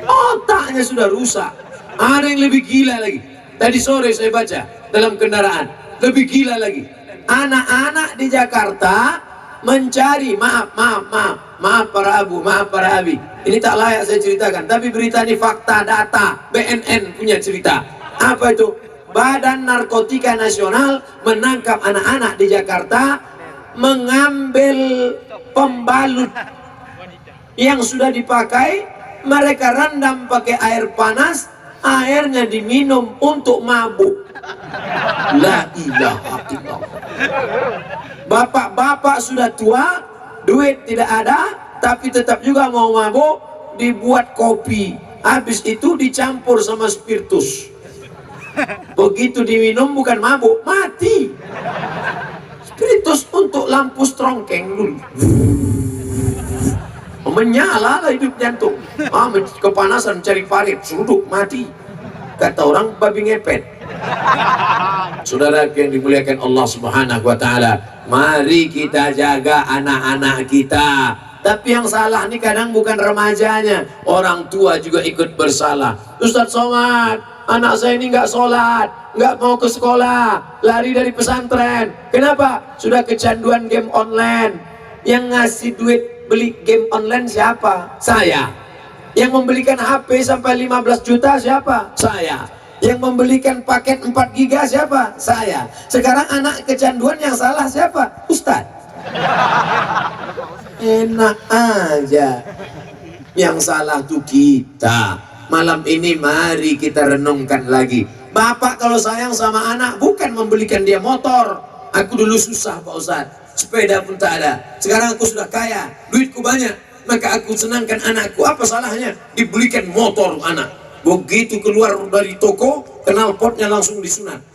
Otaknya sudah rusak. Ada yang lebih gila lagi. Tadi sore saya baca dalam kendaraan, lebih gila lagi. Anak-anak di Jakarta mencari, maaf para abu, maaf para abi. Ini tak layak saya ceritakan, tapi berita ini fakta, data, BNN punya cerita. Apa itu? Badan Narkotika Nasional menangkap anak-anak di Jakarta mengambil pembalut yang sudah dipakai, mereka rendam pakai air panas, airnya diminum untuk mabuk. La ilaha illallah. Bapak-bapak sudah tua, duit tidak ada, tapi tetap juga mau mabuk, dibuat kopi. Habis itu dicampur sama spiritus. Begitu diminum bukan mabuk, mati. Spiritus untuk lampu strongkeng dulu. Menyala lah hidup jantung. Kepanasan cari parit, suruduk, mati. Kata orang babi ngepet. Saudara yang dimuliakan Allah Subhanahu wa taala, mari kita jaga anak-anak kita. Tapi yang salah nih kadang bukan remajanya, orang tua juga ikut bersalah. Ustaz Somad, anak saya ini nggak sholat, nggak mau ke sekolah, lari dari pesantren. Kenapa? Sudah kecanduan game online. Yang ngasih duit beli game online siapa? Saya. Yang membelikan HP sampai 15 juta siapa? Saya. Yang membelikan paket 4 giga siapa? Saya. Sekarang anak kecanduan yang salah siapa? Ustaz. Enak aja. Yang salah tuh kita. Malam ini mari kita renungkan lagi. Bapak kalau sayang sama anak bukan membelikan dia motor. Aku dulu susah Pak Ustaz, sepeda pun tak ada. Sekarang aku sudah kaya, duitku banyak, maka aku senangkan anakku. Apa salahnya dibelikan motor anak? Begitu keluar dari toko, knalpotnya langsung disunat.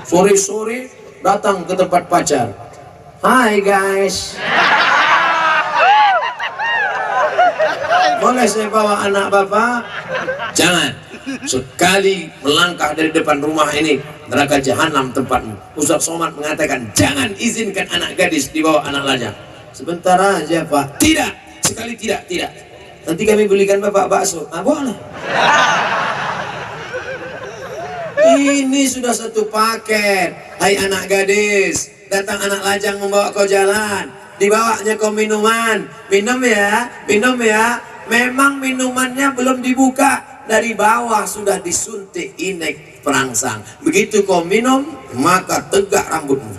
Sore-sore datang ke tempat pacar. Hai guys, boleh saya bawa anak bapak? Jangan. Sekali melangkah dari depan rumah ini, neraka jahanam tempatmu. Ustaz Somad mengatakan jangan izinkan anak gadis dibawa anak lajang. Sebentar aja pak. Tidak, sekali tidak. Nanti kami belikan bapak bakso. Boleh. Ini sudah satu paket. Hai anak gadis, datang anak lajang membawa kau jalan, dibawanya kau minuman. Minum ya. Memang minumannya belum dibuka, dari bawah sudah disuntik inek perangsang. Begitu kau minum, maka tegak rambutmu.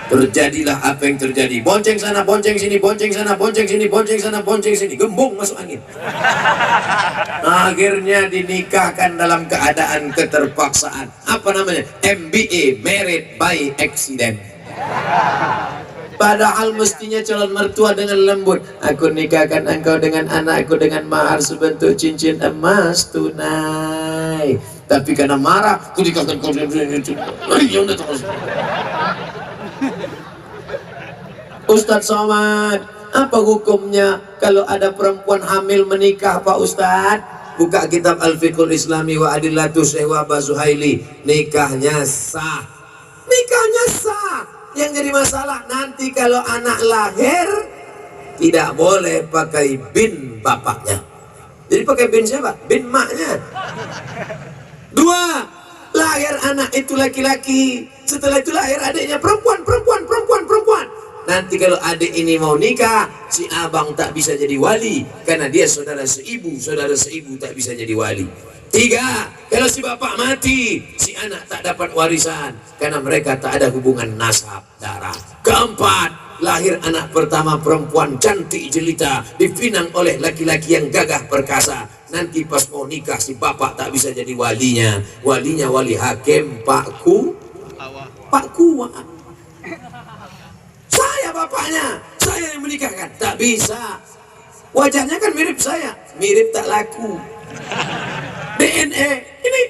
Terjadilah apa yang terjadi. Bonceng sana, bonceng sini, bonceng sana, bonceng sini, bonceng sana, bonceng sini. Gembung masuk angin. Akhirnya dinikahkan dalam keadaan keterpaksaan. Apa namanya? MBA, Married by Accident. Padahal mestinya calon mertua dengan lembut. Aku nikahkan engkau dengan anakku dengan mahar sebentuk cincin emas tunai. Tapi karena marah, aku nikahkan kau dengan Ustaz Somad, apa hukumnya kalau ada perempuan hamil menikah Pak Ustaz? Buka kitab Al-Fiqhul Islami wa Adillatu Syekh Wahbah Zuhaili. Nikahnya sah. Nikahnya sah. Yang jadi masalah nanti kalau anak lahir tidak boleh pakai bin bapaknya. Jadi pakai bin siapa? Bin maknya. Dua, lahir anak itu laki-laki, setelah itu lahir adiknya perempuan. Nanti kalau adik ini mau nikah, si abang tak bisa jadi wali karena dia saudara seibu tak bisa jadi wali. Tiga, kalau si bapak mati, si anak tak dapat warisan karena mereka tak ada hubungan nasab darah. Keempat, lahir anak pertama perempuan cantik jelita, dipinang oleh laki-laki yang gagah perkasa. Nanti pas mau nikah si bapak tak bisa jadi walinya. Walinya wali hakim Pakku. Saya bapaknya, saya yang menikahkan. Tak bisa. Wajahnya kan mirip saya, mirip tak laku. DNA, ini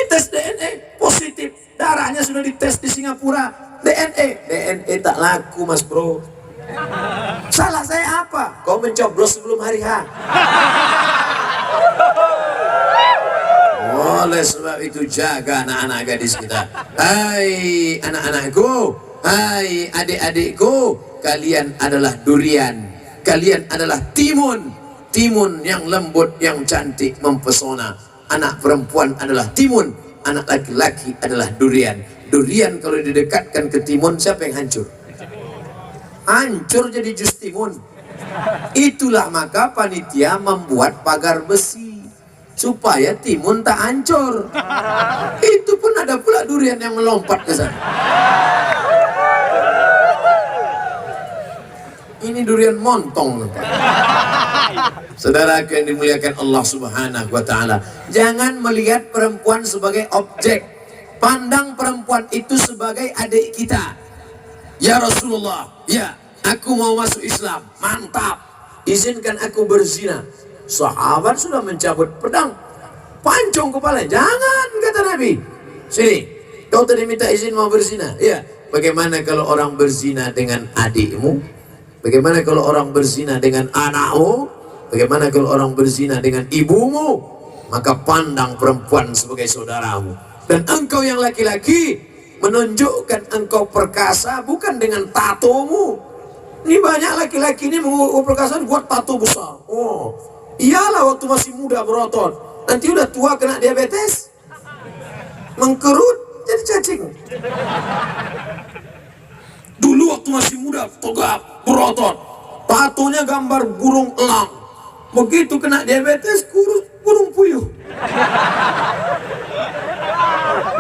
tes DNA positif, darahnya sudah dites di Singapura. DNA tak laku mas bro. Salah saya apa? Kau mencoblos sebelum hari H. Oleh sebab itu jaga anak-anak gadis kita. Hai anak-anakku, hai adik-adikku, kalian adalah durian, kalian adalah timun yang lembut, yang cantik, mempesona. Anak perempuan adalah timun, anak laki-laki adalah durian. Durian kalau didekatkan ke timun, siapa yang hancur? Hancur jadi jus timun. Itulah maka panitia membuat pagar besi supaya timun tak hancur. Itu pun ada pula durian yang melompat ke sana. Ini durian montong. Saudara yang dimuliakan Allah Subhanahu wa taala, jangan melihat perempuan sebagai objek. Pandang perempuan itu sebagai adik kita. Ya Rasulullah, ya, aku mau masuk Islam. Mantap. Izinkan aku berzina. Sahabat sudah mencabut pedang, pancung kepala. Jangan, kata Nabi. Sini, kau tadi minta izin mau berzina. Ya, bagaimana kalau orang berzina dengan adikmu? Bagaimana kalau orang berzina dengan anakmu? Bagaimana kalau orang berzina dengan ibumu? Maka pandang perempuan sebagai saudaramu. Dan engkau yang laki-laki, menunjukkan engkau perkasa bukan dengan tatomu. Ini banyak laki-laki ini mengukur perkasa buat tato besar. Oh, iyalah waktu masih muda berotot. Nanti udah tua kena diabetes, mengkerut jadi cacing. Dulu waktu masih muda tegap berotot, tatonya gambar burung elang. Begitu kena diabetes kurus burung puyuh.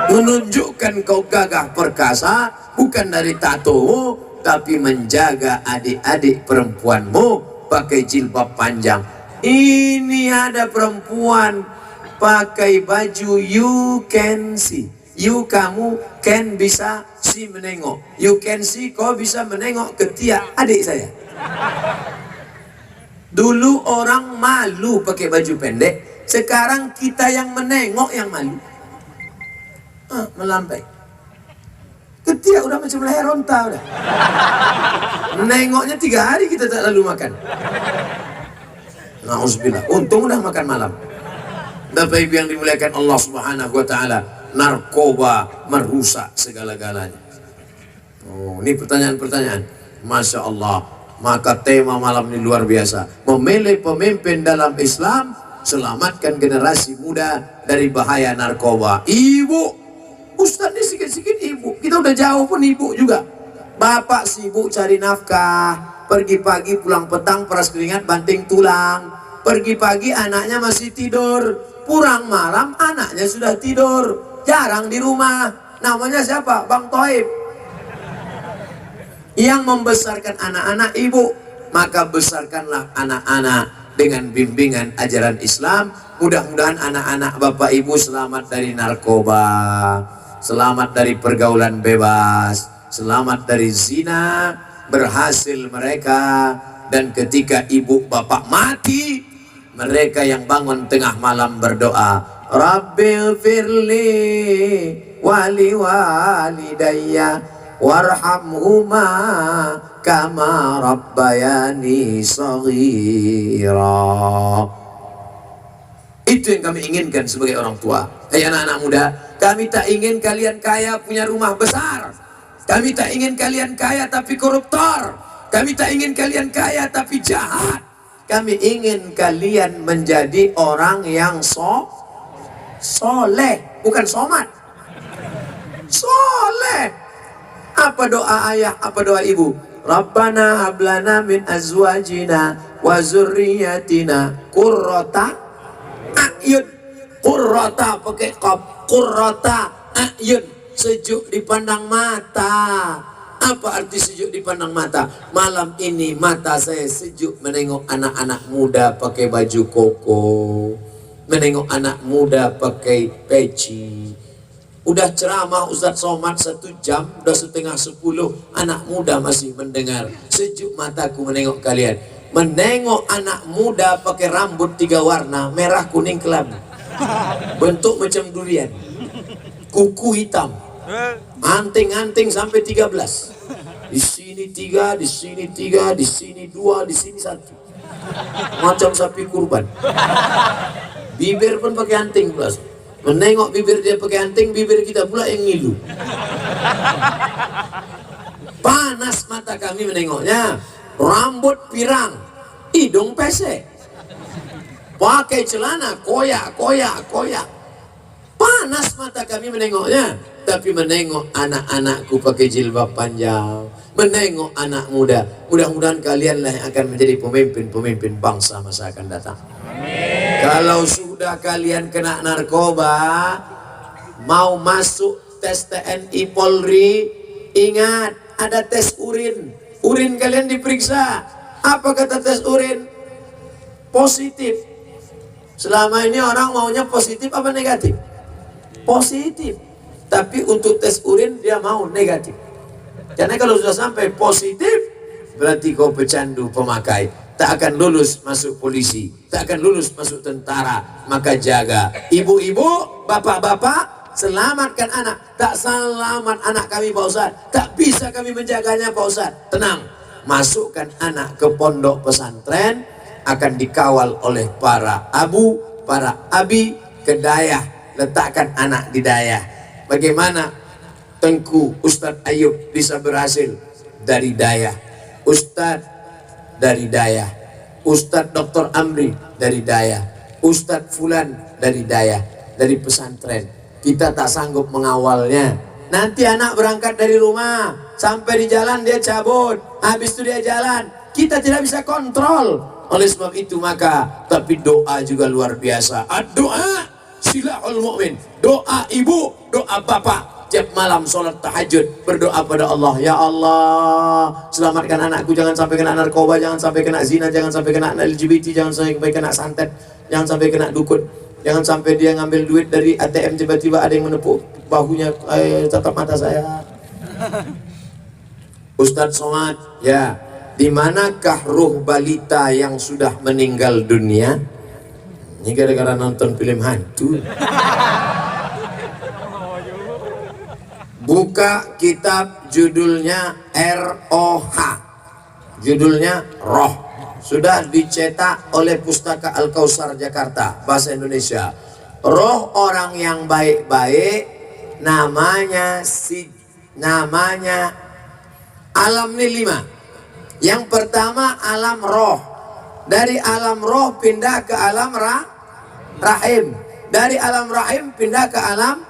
Menunjukkan kau gagah perkasa bukan dari tatomu, tapi menjaga adik-adik perempuanmu pakai jilbab panjang. Ini ada perempuan pakai baju you can see. You kamu can bisa si menengok. You can see kau bisa menengok ketiak adik saya. Dulu orang malu pakai baju pendek, sekarang kita yang menengok yang malu. Melambai. Ketiak udah macam leher onta udah. Menengoknya 3 hari kita tak lalu makan. Nauzubillah. Untung udah makan malam. Bapak Ibu yang dimuliakan Allah Subhanahu wa taala, narkoba merusak segala-galanya. Oh, ini pertanyaan-pertanyaan. Masya Allah. Maka tema malam ini luar biasa. Memilih pemimpin dalam Islam, selamatkan generasi muda dari bahaya narkoba. Ibu, Ustaz ini sikit-sikit ibu. Kita udah jauh pun ibu juga. Bapak sibuk cari nafkah. Pergi pagi pulang petang peras keringat banting tulang. Pergi pagi anaknya masih tidur. Pulang malam anaknya sudah tidur. Jarang di rumah. Namanya siapa? Bang Toib. Yang membesarkan anak-anak ibu. Maka besarkanlah anak-anak dengan bimbingan ajaran Islam. Mudah-mudahan anak-anak bapak ibu selamat dari narkoba, selamat dari pergaulan bebas, selamat dari zina, berhasil mereka. Dan ketika ibu bapak mati, mereka yang bangun tengah malam berdoa, Rabbil firli wali walidayya warhamhuma kama rabbayani shaghira. Itu yang kami inginkan sebagai orang tua. Hai anak-anak muda, kami tak ingin kalian kaya punya rumah besar. Kami tak ingin kalian kaya tapi koruptor. Kami tak ingin kalian kaya tapi jahat. Kami ingin kalian menjadi orang yang soleh, bukan somat. Soleh. Apa doa ayah, apa doa ibu? Rabbana hablana min azwajina wa zurriyatina qurrata a'yun. Qurrata pakai qaf, qurrata a'yun, sejuk dipandang mata. Apa arti sejuk dipandang mata? Malam ini mata saya sejuk menengok anak-anak muda pakai baju koko, menengok anak muda pakai peci. Udah ceramah Ustadz Somad 1 jam, udah setengah 10, anak muda masih mendengar. Sejuk mataku menengok kalian. Menengok anak muda pakai rambut 3 warna, merah, kuning, kelabu. Bentuk macam durian. Kuku hitam. Anting-anting sampai 13. Di sini 3, di sini 3, di sini 2, di sini 1. Macam sapi kurban. Bibir pun pakai anting plus. Menengok bibir dia pakai anting, bibir kita pula yang ngilu. Panas mata kami menengoknya. Rambut pirang, hidung pesek. Pakai celana koyak. Panas mata kami menengoknya. Tapi menengok anak-anakku pakai jilbab panjang, menengok anak muda. Mudah-mudahan kalianlah yang akan menjadi pemimpin-pemimpin bangsa masa akan datang. Amin. Kalau sudah kalian kena narkoba, mau masuk tes TNI Polri, ingat ada tes urin. Urin kalian diperiksa. Apa kata tes urin? Positif. Selama ini orang maunya positif apa negatif? Positif. Tapi untuk tes urin dia mau negatif. Karena kalau sudah sampai positif, berarti kau pecandu pemakai, tak akan lulus masuk polisi, tak akan lulus masuk tentara. Maka jaga. Ibu-ibu, bapak-bapak, selamatkan anak. Tak selamat anak kami Pak Ustaz, tak bisa kami menjaganya Pak Ustaz. Tenang, masukkan anak ke pondok pesantren, akan dikawal oleh para abu, para abi ke dayah. Letakkan anak di dayah. Bagaimana Tengku Ustadz Ayub bisa berhasil? Dari dayah. Ustadz dari dayah. Ustadz Dr. Amri dari dayah. Ustadz Fulan dari dayah. Dari pesantren. Kita tak sanggup mengawalnya. Nanti anak berangkat dari rumah, sampai di jalan dia cabut, habis itu dia jalan, kita tidak bisa kontrol. Oleh sebab itu maka, tapi doa juga luar biasa. Doa silahul mu'min. Doa ibu, doa bapak. Tiap malam sholat tahajud berdoa pada Allah. Ya Allah, selamatkan anakku, jangan sampai kena narkoba, jangan sampai kena zina, jangan sampai kena LGBT, jangan sampai kena santet, jangan sampai kena dukun, jangan sampai dia ngambil duit dari ATM tiba-tiba ada yang menepuk bahunya, tatap mata saya. Ustadz Somad, ya, di manakah ruh balita yang sudah meninggal dunia? Ini gara-gara nonton film hantu. Buka kitab judulnya ROH, judulnya Roh, sudah dicetak oleh Pustaka Al-Kausar Jakarta, bahasa Indonesia. Roh orang yang baik-baik, namanya alam ini 5. Yang pertama alam roh. Dari alam roh pindah ke alam rahim. Dari alam rahim pindah ke alam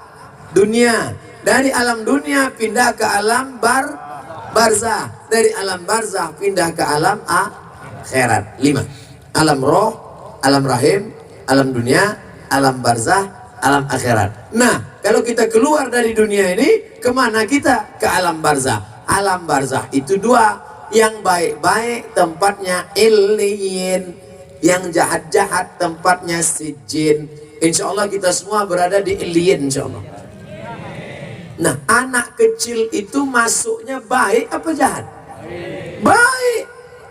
dunia. Dari alam dunia pindah ke alam barzah. Dari alam barzah pindah ke alam akhirat. 5. Alam roh, alam rahim, alam dunia, alam barzah, alam akhirat. Nah, kalau kita keluar dari dunia ini, kemana kita? Ke alam barzah. Alam barzah itu 2. Yang baik-baik tempatnya illiyin, yang jahat-jahat tempatnya sijin. Insya Allah kita semua berada di illiyin, insya Allah. Nah, anak kecil itu masuknya baik apa jahat? Baik.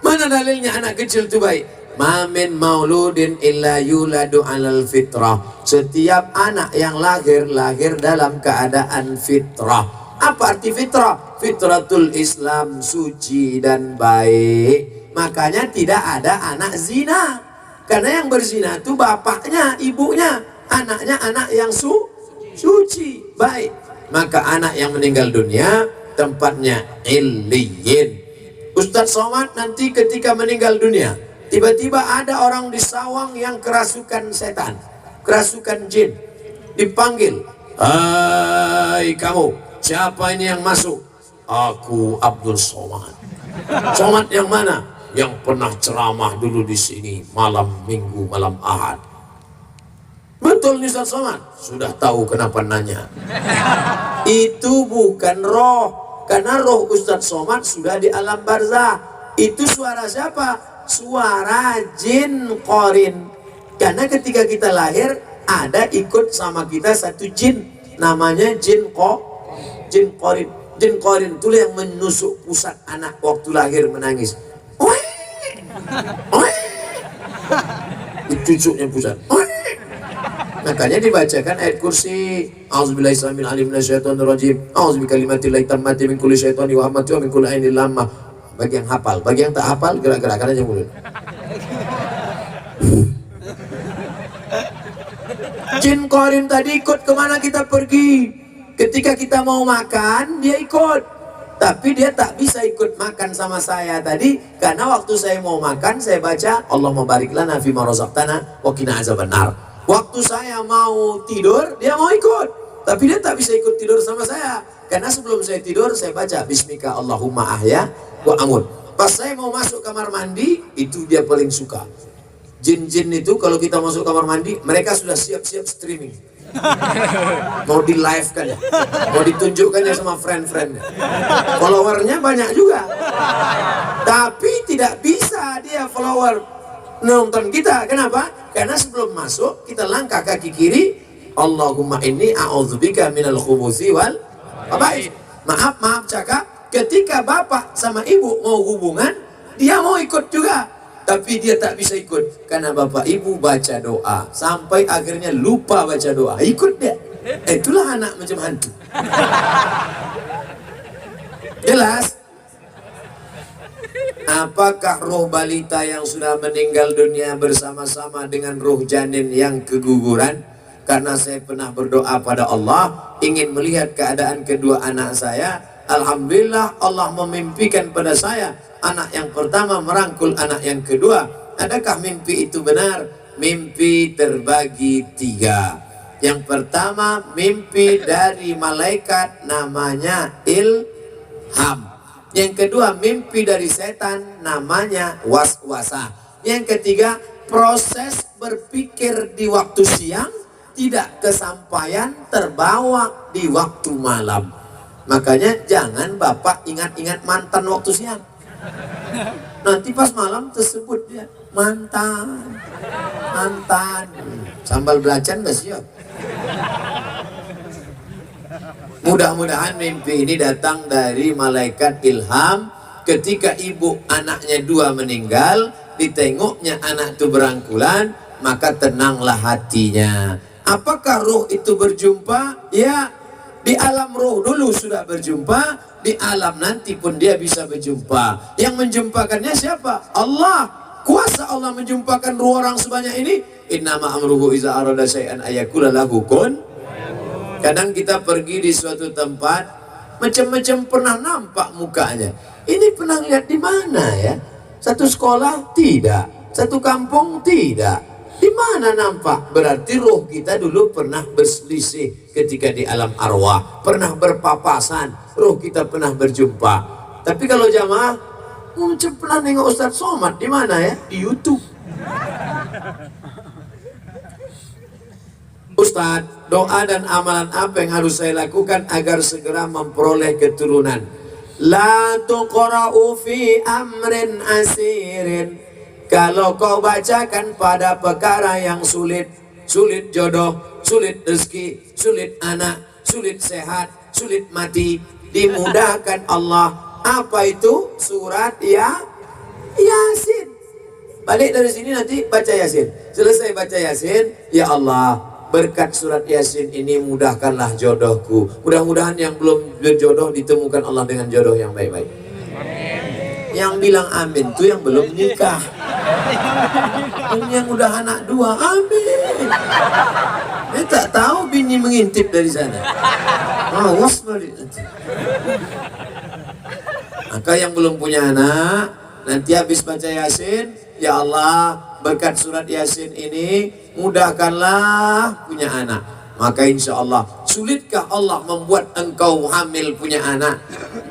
Mana dalilnya anak kecil itu baik? Ma min mauludin illa yuladu alal fitrah. Setiap anak yang lahir dalam keadaan fitrah. Apa arti fitrah? Fitratul Islam, suci dan baik. Makanya tidak ada anak zina. Karena yang berzina itu bapaknya, ibunya. Anaknya anak yang suci, baik. Maka anak yang meninggal dunia tempatnya illiyin. Ustadz Somad nanti ketika meninggal dunia, tiba-tiba ada orang di sawang yang kerasukan setan, kerasukan jin. Dipanggil, hai kamu, siapa ini yang masuk? Aku Abdul Somad. Somad yang mana? Yang pernah ceramah dulu di sini malam Minggu, malam Ahad. Betul nih Ustadz Somad? Sudah tahu kenapa nanya. Itu bukan roh. Karena roh Ustadz Somad sudah di alam barzah. Itu suara siapa? Suara jin qarin. Karena ketika kita lahir, ada ikut sama kita satu jin. Namanya jin qarin. Jin qarin itu yang menusuk pusat anak waktu lahir menangis. Ditusuknya pusat. Makanya dibacakan ayat kursi. A'udzubillahi samil alim minasyaitonir rajim. A'udzubikalimatillahit tammati min kulli syaitani wa hamati wa min kulli ainil lammah. Bagi yang hafal, bagi yang tak hafal gerak-gerakan aja mulut. Jin qarin tadi ikut kemana kita pergi. Ketika kita mau makan, dia ikut. Tapi dia tak bisa ikut makan sama saya tadi. Karena waktu saya mau makan, saya baca Allahumma barik lana fima razaqtana wa qina azabannar. Waktu saya mau tidur, dia mau ikut. Tapi dia tak bisa ikut tidur sama saya. Karena sebelum saya tidur, saya baca Bismika Allahumma ahya wa amut. Pas saya mau masuk kamar mandi, itu dia paling suka. Jin-jin itu kalau kita masuk kamar mandi, mereka sudah siap-siap streaming. Mau di live kan ya, mau ditunjukkan ya sama friend-friendnya. Followernya banyak juga. Tapi tidak bisa dia follower nonton kita. Kenapa? Karena sebelum masuk kita langkah kaki kiri, Allahumma inni a'udzubika minal khubuthi wal khaba'ith. Maaf cakap, ketika bapak sama ibu mau hubungan, dia mau ikut juga, tapi dia tak bisa ikut karena bapak ibu baca doa sampai akhirnya lupa baca doa, ikut dia. Itulah anak macam hantu. Jelas? Apakah roh balita yang sudah meninggal dunia bersama-sama dengan roh janin yang keguguran? Karena saya pernah berdoa pada Allah, ingin melihat keadaan kedua anak saya. Alhamdulillah Allah memimpikan pada saya, anak yang pertama merangkul anak yang kedua. Adakah mimpi itu benar? Mimpi terbagi 3. Yang pertama, mimpi dari malaikat namanya ilham. Yang kedua, mimpi dari setan namanya waswasa. Yang ketiga, proses berpikir di waktu siang tidak kesampaian, terbawa di waktu malam. Makanya jangan bapak ingat-ingat mantan waktu siang. Nanti pas malam tersebut dia mantan. Sambal belacan gak siap. Mudah-mudahan mimpi ini datang dari malaikat ilham. Ketika ibu anaknya 2 meninggal, ditengoknya anak itu berangkulan, maka tenanglah hatinya. Apakah roh itu berjumpa? Ya, di alam roh dulu sudah berjumpa, di alam nanti pun dia bisa berjumpa. Yang menjumpakannya siapa? Allah. Kuasa Allah menjumpakan roh orang sebanyak ini. Innama amruhu iza arada syai'an ayakula lahu kun. Kadang kita pergi di suatu tempat, macam-macam pernah nampak mukanya. Ini pernah lihat di mana ya? Satu sekolah? Tidak. Satu kampung? Tidak. Di mana nampak? Berarti roh kita dulu pernah berselisih ketika di alam arwah, pernah berpapasan, roh kita pernah berjumpa. Tapi kalau jamaah, macam pernah nengok Ustaz Somad di mana ya? Di YouTube. Ustaz, doa dan amalan apa yang harus saya lakukan agar segera memperoleh keturunan? La tuqra'u fi amrin asirin. Kalau kau bacakan pada perkara yang sulit, sulit jodoh, sulit rezeki, sulit anak, sulit sehat, sulit mati, dimudahkan Allah. Apa itu? Surat Yasin. Balik dari sini nanti baca Yasin. Selesai baca Yasin, ya Allah, berkat surat Yasin ini mudahkanlah jodohku. Mudah-mudahan yang belum berjodoh ditemukan Allah dengan jodoh yang baik-baik. Yang bilang amin tuh yang belum nikah. Yang udah anak 2, amin. Dia tak tahu bini mengintip dari sana. Awas balik nanti. Maka yang belum punya anak, nanti habis baca Yasin, ya Allah, berkat surat Yasin ini mudahkanlah punya anak. Maka insya Allah, sulitkah Allah membuat engkau hamil punya anak?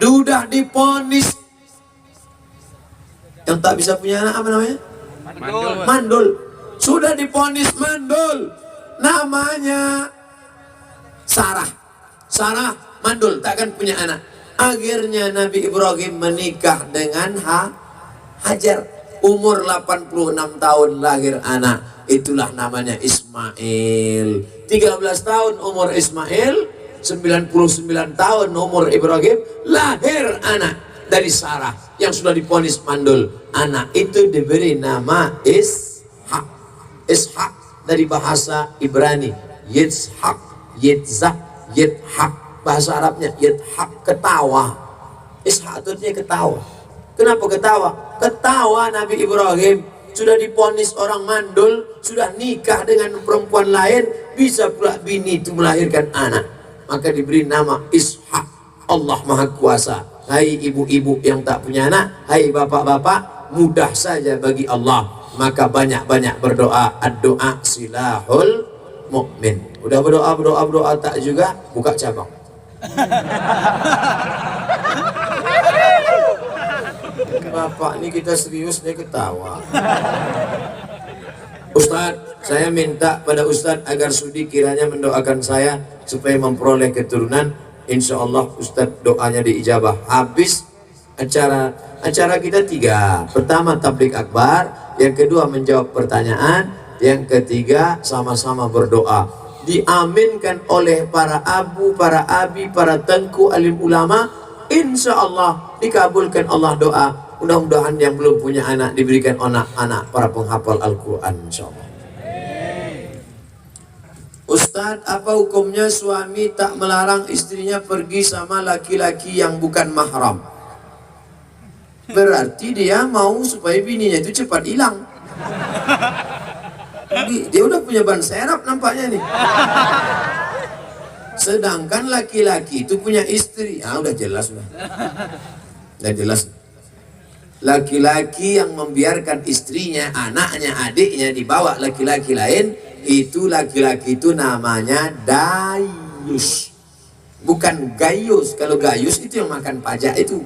Sudah diponis. Yang tak bisa punya anak apa namanya? Mandul. Sudah diponis mandul. Namanya Sarah. Sarah mandul, takkan punya anak. Akhirnya Nabi Ibrahim menikah dengan Hajar. Umur 86 tahun lahir anak. Itulah namanya Ismail. 13 tahun umur Ismail, 99 tahun umur Ibrahim, lahir anak dari Sarah yang sudah diponis mandul. Anak itu diberi nama Ishak. Ishak dari bahasa Ibrani, Yitzhak, Yitzhak, Yithak. Bahasa Arabnya Yithak, ketawa. Ishak itu artinya ketawa. Kenapa ketawa? Ketawa Nabi Ibrahim sudah diponis orang mandul, sudah nikah dengan perempuan lain, bisa pula bini itu melahirkan anak. Maka diberi nama Ishak. Allah Maha Kuasa. Hai ibu-ibu yang tak punya anak, hai bapak-bapak, mudah saja bagi Allah. Maka banyak-banyak berdoa. Ad-doa silahul mukmin. Udah berdoa tak juga, buka cabang. Bapak ini kita serius, dia ketawa. Ustadz, saya minta pada Ustadz agar sudi kiranya mendoakan saya supaya memperoleh keturunan. Insya Allah Ustadz doanya diijabah. Habis acara kita 3. Pertama tablik akbar, yang kedua menjawab pertanyaan, yang ketiga sama-sama berdoa. Diaminkan oleh para abu, para abi, para tengku, alim ulama. insya Allah dikabulkan Allah doa. Mudah-mudahan yang belum punya anak diberikan anak-anak para penghafal Al-Quran, insya Allah. Ustadz, apa hukumnya suami tak melarang istrinya pergi sama laki-laki yang bukan mahram? Berarti dia mau supaya bininya itu cepat hilang. Dia udah punya ban serap nampaknya nih. Sedangkan laki-laki itu punya istri. Udah jelas udah. Udah jelas. Laki-laki yang membiarkan istrinya, anaknya, adiknya dibawa laki-laki lain, itu laki-laki itu namanya dayus, bukan gayus. Kalau gayus itu yang makan pajak itu.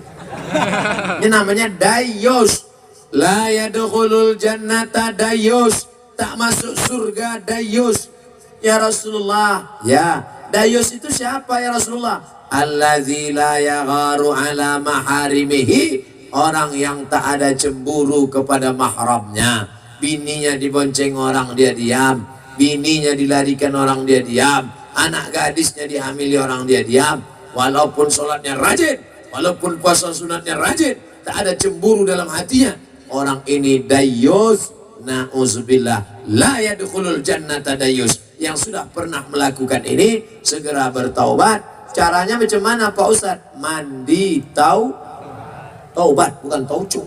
Ini namanya dayus. La yadkhulul jannata dayus, tak masuk surga dayus. Ya Rasulullah, ya dayus itu siapa ya Rasulullah? Allazi la yagharu ala maharimihi, orang yang tak ada cemburu kepada mahramnya. Bininya dibonceng orang dia diam, bininya dilarikan orang dia diam, anak gadisnya dihamili orang dia diam. Walaupun sholatnya rajin, walaupun puasa sunatnya rajin, tak ada cemburu dalam hatinya. Orang ini dayus, na'udzubillah, la yadkhulul jannata dayus. Yang sudah pernah melakukan ini segera bertaubat. Caranya macam mana Pak Ustadz? Mandi taubat, bukan taucu.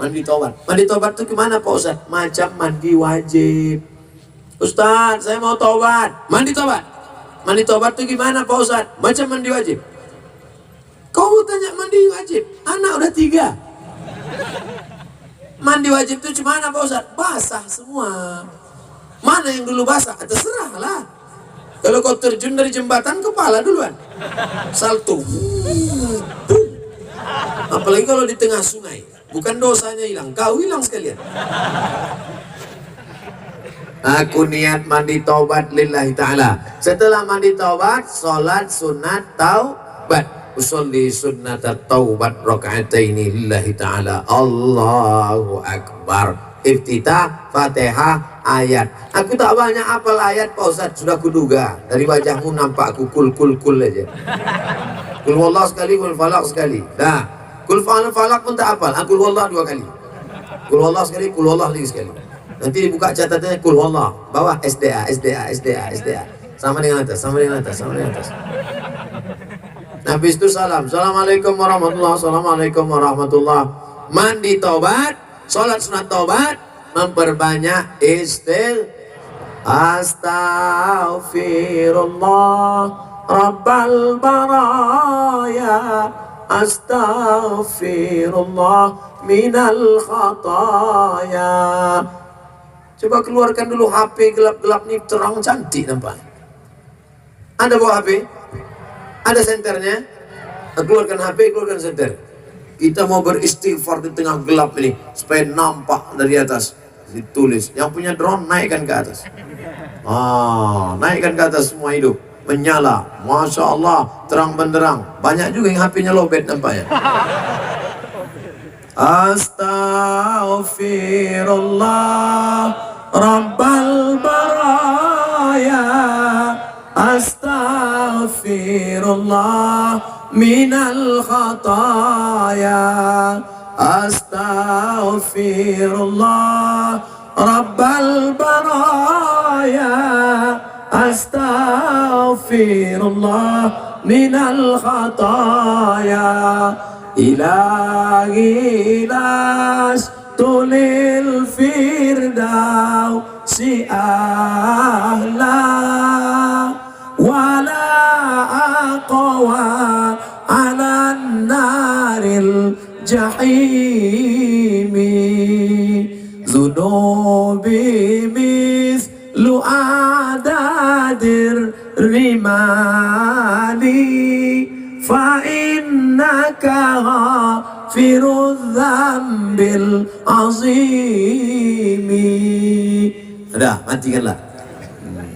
Mandi taubat. Mandi taubat itu gimana Pak Ustadz? Macam mandi wajib. Ustadz, saya mau taubat. Mandi taubat. Mandi taubat itu gimana Pak Ustadz? Macam mandi wajib. Kau tanya mandi wajib? Anak udah 3. Mandi wajib itu gimana Pak Ustadz? Basah semua. Mana yang dulu basah? Terserah lah. Kalau kau terjun dari jembatan, kepala duluan. Salto. Apalagi kalau di tengah sungai. Bukan dosanya hilang, kau hilang sekalian. Aku niat mandi taubat lillahi ta'ala. Setelah mandi taubat, sholat sunat taubat. Usolli sunnat taubat raka'ataini lillahi ta'ala. Allahu Akbar. Iftitah, Fatihah, ayat. Aku tak banyak hafal ayat Pak Ustadz, sudah kuduga. Dari wajahmu nampak aku kul aja. Kul wallah sekali, kul falak sekali. Dah. Kul falak pun tak hafal. Kul wallah 2 kali. Kul wallah sekali, kul wallah lagi sekali. Nanti dibuka catatannya kul wallah. Bawah SDA. Sama dengan atas. Habis itu salam. Assalamualaikum warahmatullahi wabarakatuh. Assalamualaikum warahmatullahi wabarakatuh. Mandi taubat, sholat sunat taubat, memperbanyak Astaghfirullah Rabbal baraya, Astaghfirullah minal khataya. Coba keluarkan dulu HP gelap-gelap nih, terang cantik nampak. Ada bawa HP? Ada senternya? Keluarkan HP, keluarkan senter. Kita mau beristighfar di tengah gelap ini supaya nampak dari atas. Ditulis, yang punya drone naikkan ke atas. Naikkan ke atas semua hidup. Menyala, Masya Allah, terang benderang. Banyak juga yang HP-nya lowbat nampaknya. Astaghfirullah Rabbal baraya, Astaghfirullah minal khataya, Astaghfirullah Rabbal baraya, Astaghfirullah minal khataya. Ilahi lastulil firdausi ahla, wala aqwa ala naril jahimi, zunubi mislu adadir rimali, fa innaka ghafirudz dzambil azimi. Udah, matikanlah.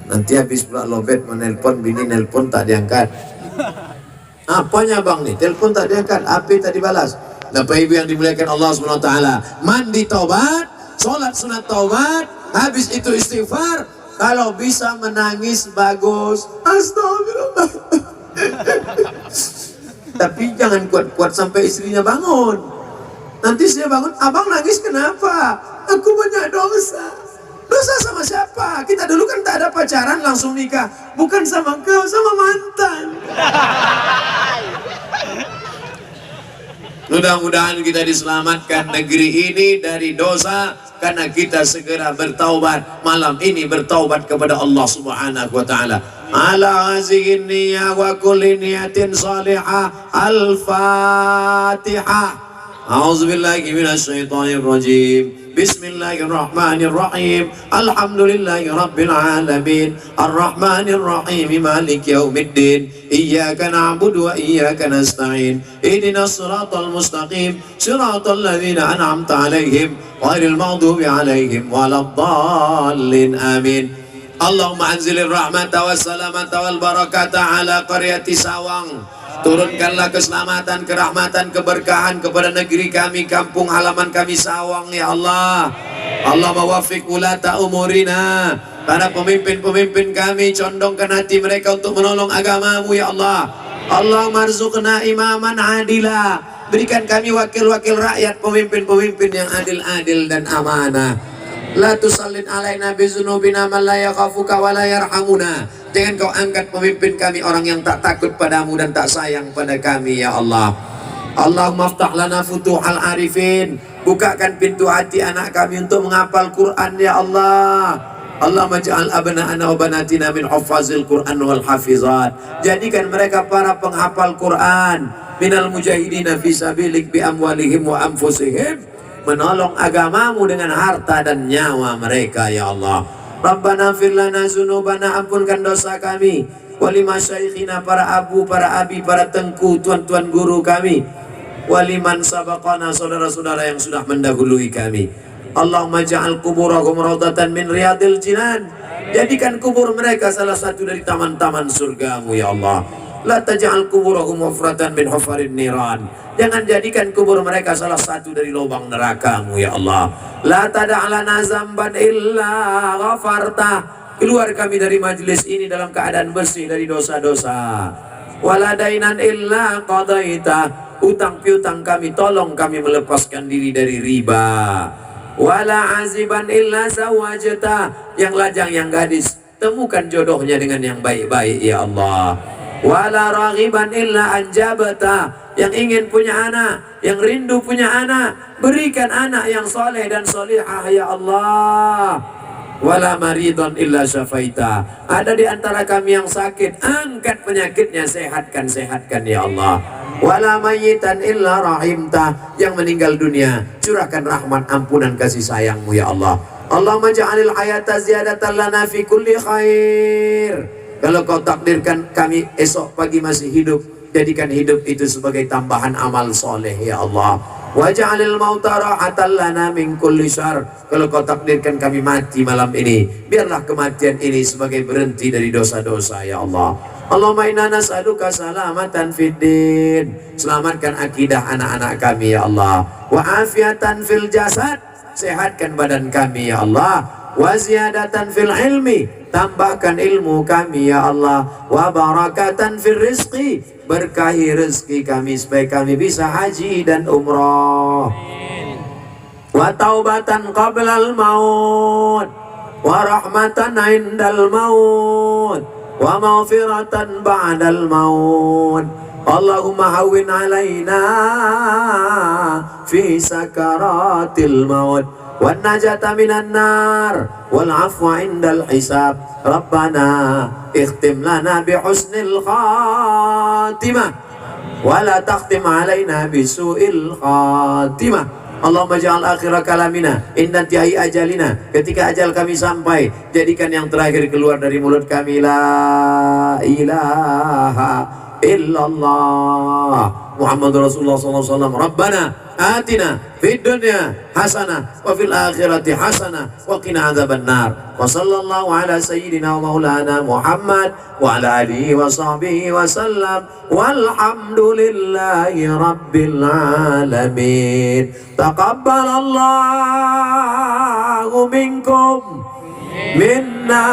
Nanti habis pula lobet menelpon, bini nelpon tak diangkat. Apanya bang nih? Telepon tak diangkat, HP tak dibalas. Bapak ibu yang dimuliakan Allah SWT, mandi taubat, sholat sunat taubat, habis itu istighfar. Kalau bisa menangis bagus. Astagfirullah. Tapi jangan kuat-kuat sampai istrinya bangun. Nanti saya bangun, abang nangis kenapa? Aku banyak dosa. Dosa sama siapa? Kita dulu kan tak ada pacaran langsung nikah. Bukan sama kau, sama mantan. Mudah-mudahan kita diselamatkan negeri ini dari dosa karena kita segera bertaubat malam ini, bertaubat kepada Allah Subhanahu wa taala. Ala hazihi niyyah wa kulli niyatin salihah. Al-Fatihah. A'udzubillahi minasyaitonir rajim. Bismillahirrahmanirrahim. Alhamdulillahi rabbil alamin. Arrahmanir rahim. Maliki yaumiddin. Iyyaka na'budu wa iyyaka nasta'in. Ihdinas siratal mustaqim. Siratal ladzina an'amta 'alaihim ghairil maghdubi 'alaihim waladdallin. Amin. Allahumma anzilir rahmata was salamata wal barakata ala qaryati Sawang. Turunkanlah keselamatan, kerahmatan, keberkahan kepada negeri kami, kampung halaman kami Sawang, ya Allah. Allah mawafiq ulata umurina. Para pemimpin-pemimpin kami, condongkan hati mereka untuk menolong agamamu, ya Allah. Allah marzuqna imaman adila. Berikan kami wakil-wakil rakyat, pemimpin-pemimpin yang adil-adil dan amanah. La tusallin alaina bizunubina man la yakhafuka wa la yarhamuna. Jangan kau angkat pemimpin kami orang yang tak takut padamu dan tak sayang pada kami, ya Allah. Allahumma aftah lana futuhal arifin. Bukakan pintu hati anak kami untuk menghafal Quran, ya Allah. Allahumma ja'al abna'ana wa banatina min huffazil Quran wal hafizat. Jadikan mereka para penghafal Quran, minal mujahidina fi sabilik bi amwalihim wa anfusihim, menolong agamamu dengan harta dan nyawa mereka, ya Allah. Rabbana fir lana dzunubana, ampunkan dosa kami. Wali masyaikhina, para abu, para abi, para tengku, tuan-tuan guru kami. Waliman sabaqana, saudara-saudara yang sudah mendahului kami. Allahumma ja'al kuburahum raudatan min riyadil jinan. Jadikan kubur mereka salah satu dari taman-taman surgamu, ya Allah. La taj'al kuburahum hufratan min hufarin niran. Jangan jadikan kubur mereka salah satu dari lubang neraka-Mu, ya Allah. La tada'lana zamban illa ghafarta. Keluar kami dari majlis ini dalam keadaan bersih dari dosa-dosa. Wala dainan illa qadaita. Utang piutang kami, tolong kami melepaskan diri dari riba. Wala aziban illa zawajata. Yang lajang, yang gadis, temukan jodohnya dengan yang baik-baik, ya Allah. Wala raghiban illa anjabata. Yang ingin punya anak, yang rindu punya anak, berikan anak yang soleh dan solihah, ya Allah. Wala maridon illa syafaita. Ada di antara kami yang sakit, angkat penyakitnya, sehatkan ya Allah. Wala mayyitan illa rahimta. Yang meninggal dunia, curahkan rahmat, ampunan, kasih sayang-Mu, ya Allah. Allahumma ja'alil hayata ziyadatan lana fi kulli khair. Kalau Kau takdirkan kami esok pagi masih hidup, jadikan hidup itu sebagai tambahan amal soleh, ya Allah. Waj'alil mauta rahatan lana min kulli syarr. Kalau Kau takdirkan kami mati malam ini, biarlah kematian ini sebagai berhenti dari dosa-dosa, ya Allah. Allahumma inna nas'aluka salamatan fid din. Selamatkan akidah anak-anak kami, ya Allah. Wa afiatan fil jasad. Sehatkan badan kami, ya Allah. Wa ziyadatan fil ilmi. Tambahkan ilmu kami, ya Allah. Wa barakatan fil rizqi. Berkahi rezeki kami supaya kami bisa haji dan umrah. Wa taubatan qablal maut. Wa rahmatan indal maut. Wa maghfiratan ba'dal maut. Allahumma hawwin alaina fi sakaratil maut. Wan najata minan nar wal afwa indal hisab. Rabbana ikhtim lana bi husnil khatimah wa la takhtim alaina bi su'il khatimah. Allahumma ja'al akhira kalamina inna tiai ajalina. Ketika ajal kami sampai, jadikan yang terakhir keluar dari mulut kami la ilaha illallah Muhammadur Rasulullah SAW. Rabbana atina fid dunya hasanah wa fil akhirati hasanah wa qina adzaban nar. Wa sallallahu ala sayyidina wa maulana Muhammad wa ala alihi wa sahbihi wa sallam. Walhamdulillahi rabbil alamin. Taqabbalallahu minkum minna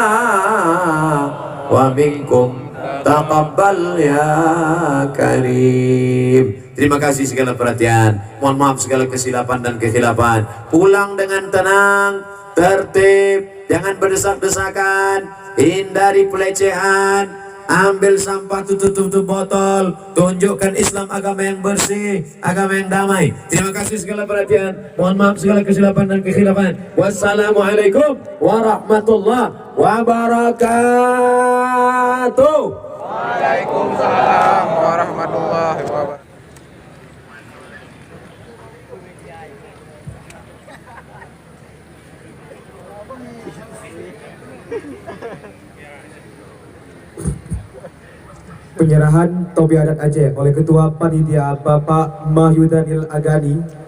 wa minkum taqabbal ya karim. Terima kasih segala perhatian. Mohon maaf segala kesilapan dan kekhilafan. Pulang dengan tenang, tertib, jangan berdesak-desakan, hindari pelecehan. Ambil sampah, tutup botol, tunjukkan Islam agama yang bersih, agama yang damai. Terima kasih segala perhatian. Mohon maaf segala kesilapan dan kekhilafan. Wassalamualaikum warahmatullahi wabarakatuh. Waalaikumsalam warahmatullahi wabarakatuh. Penyerahan topi adat Aceh oleh Ketua Panitia Bapak Mahyudanil Agani.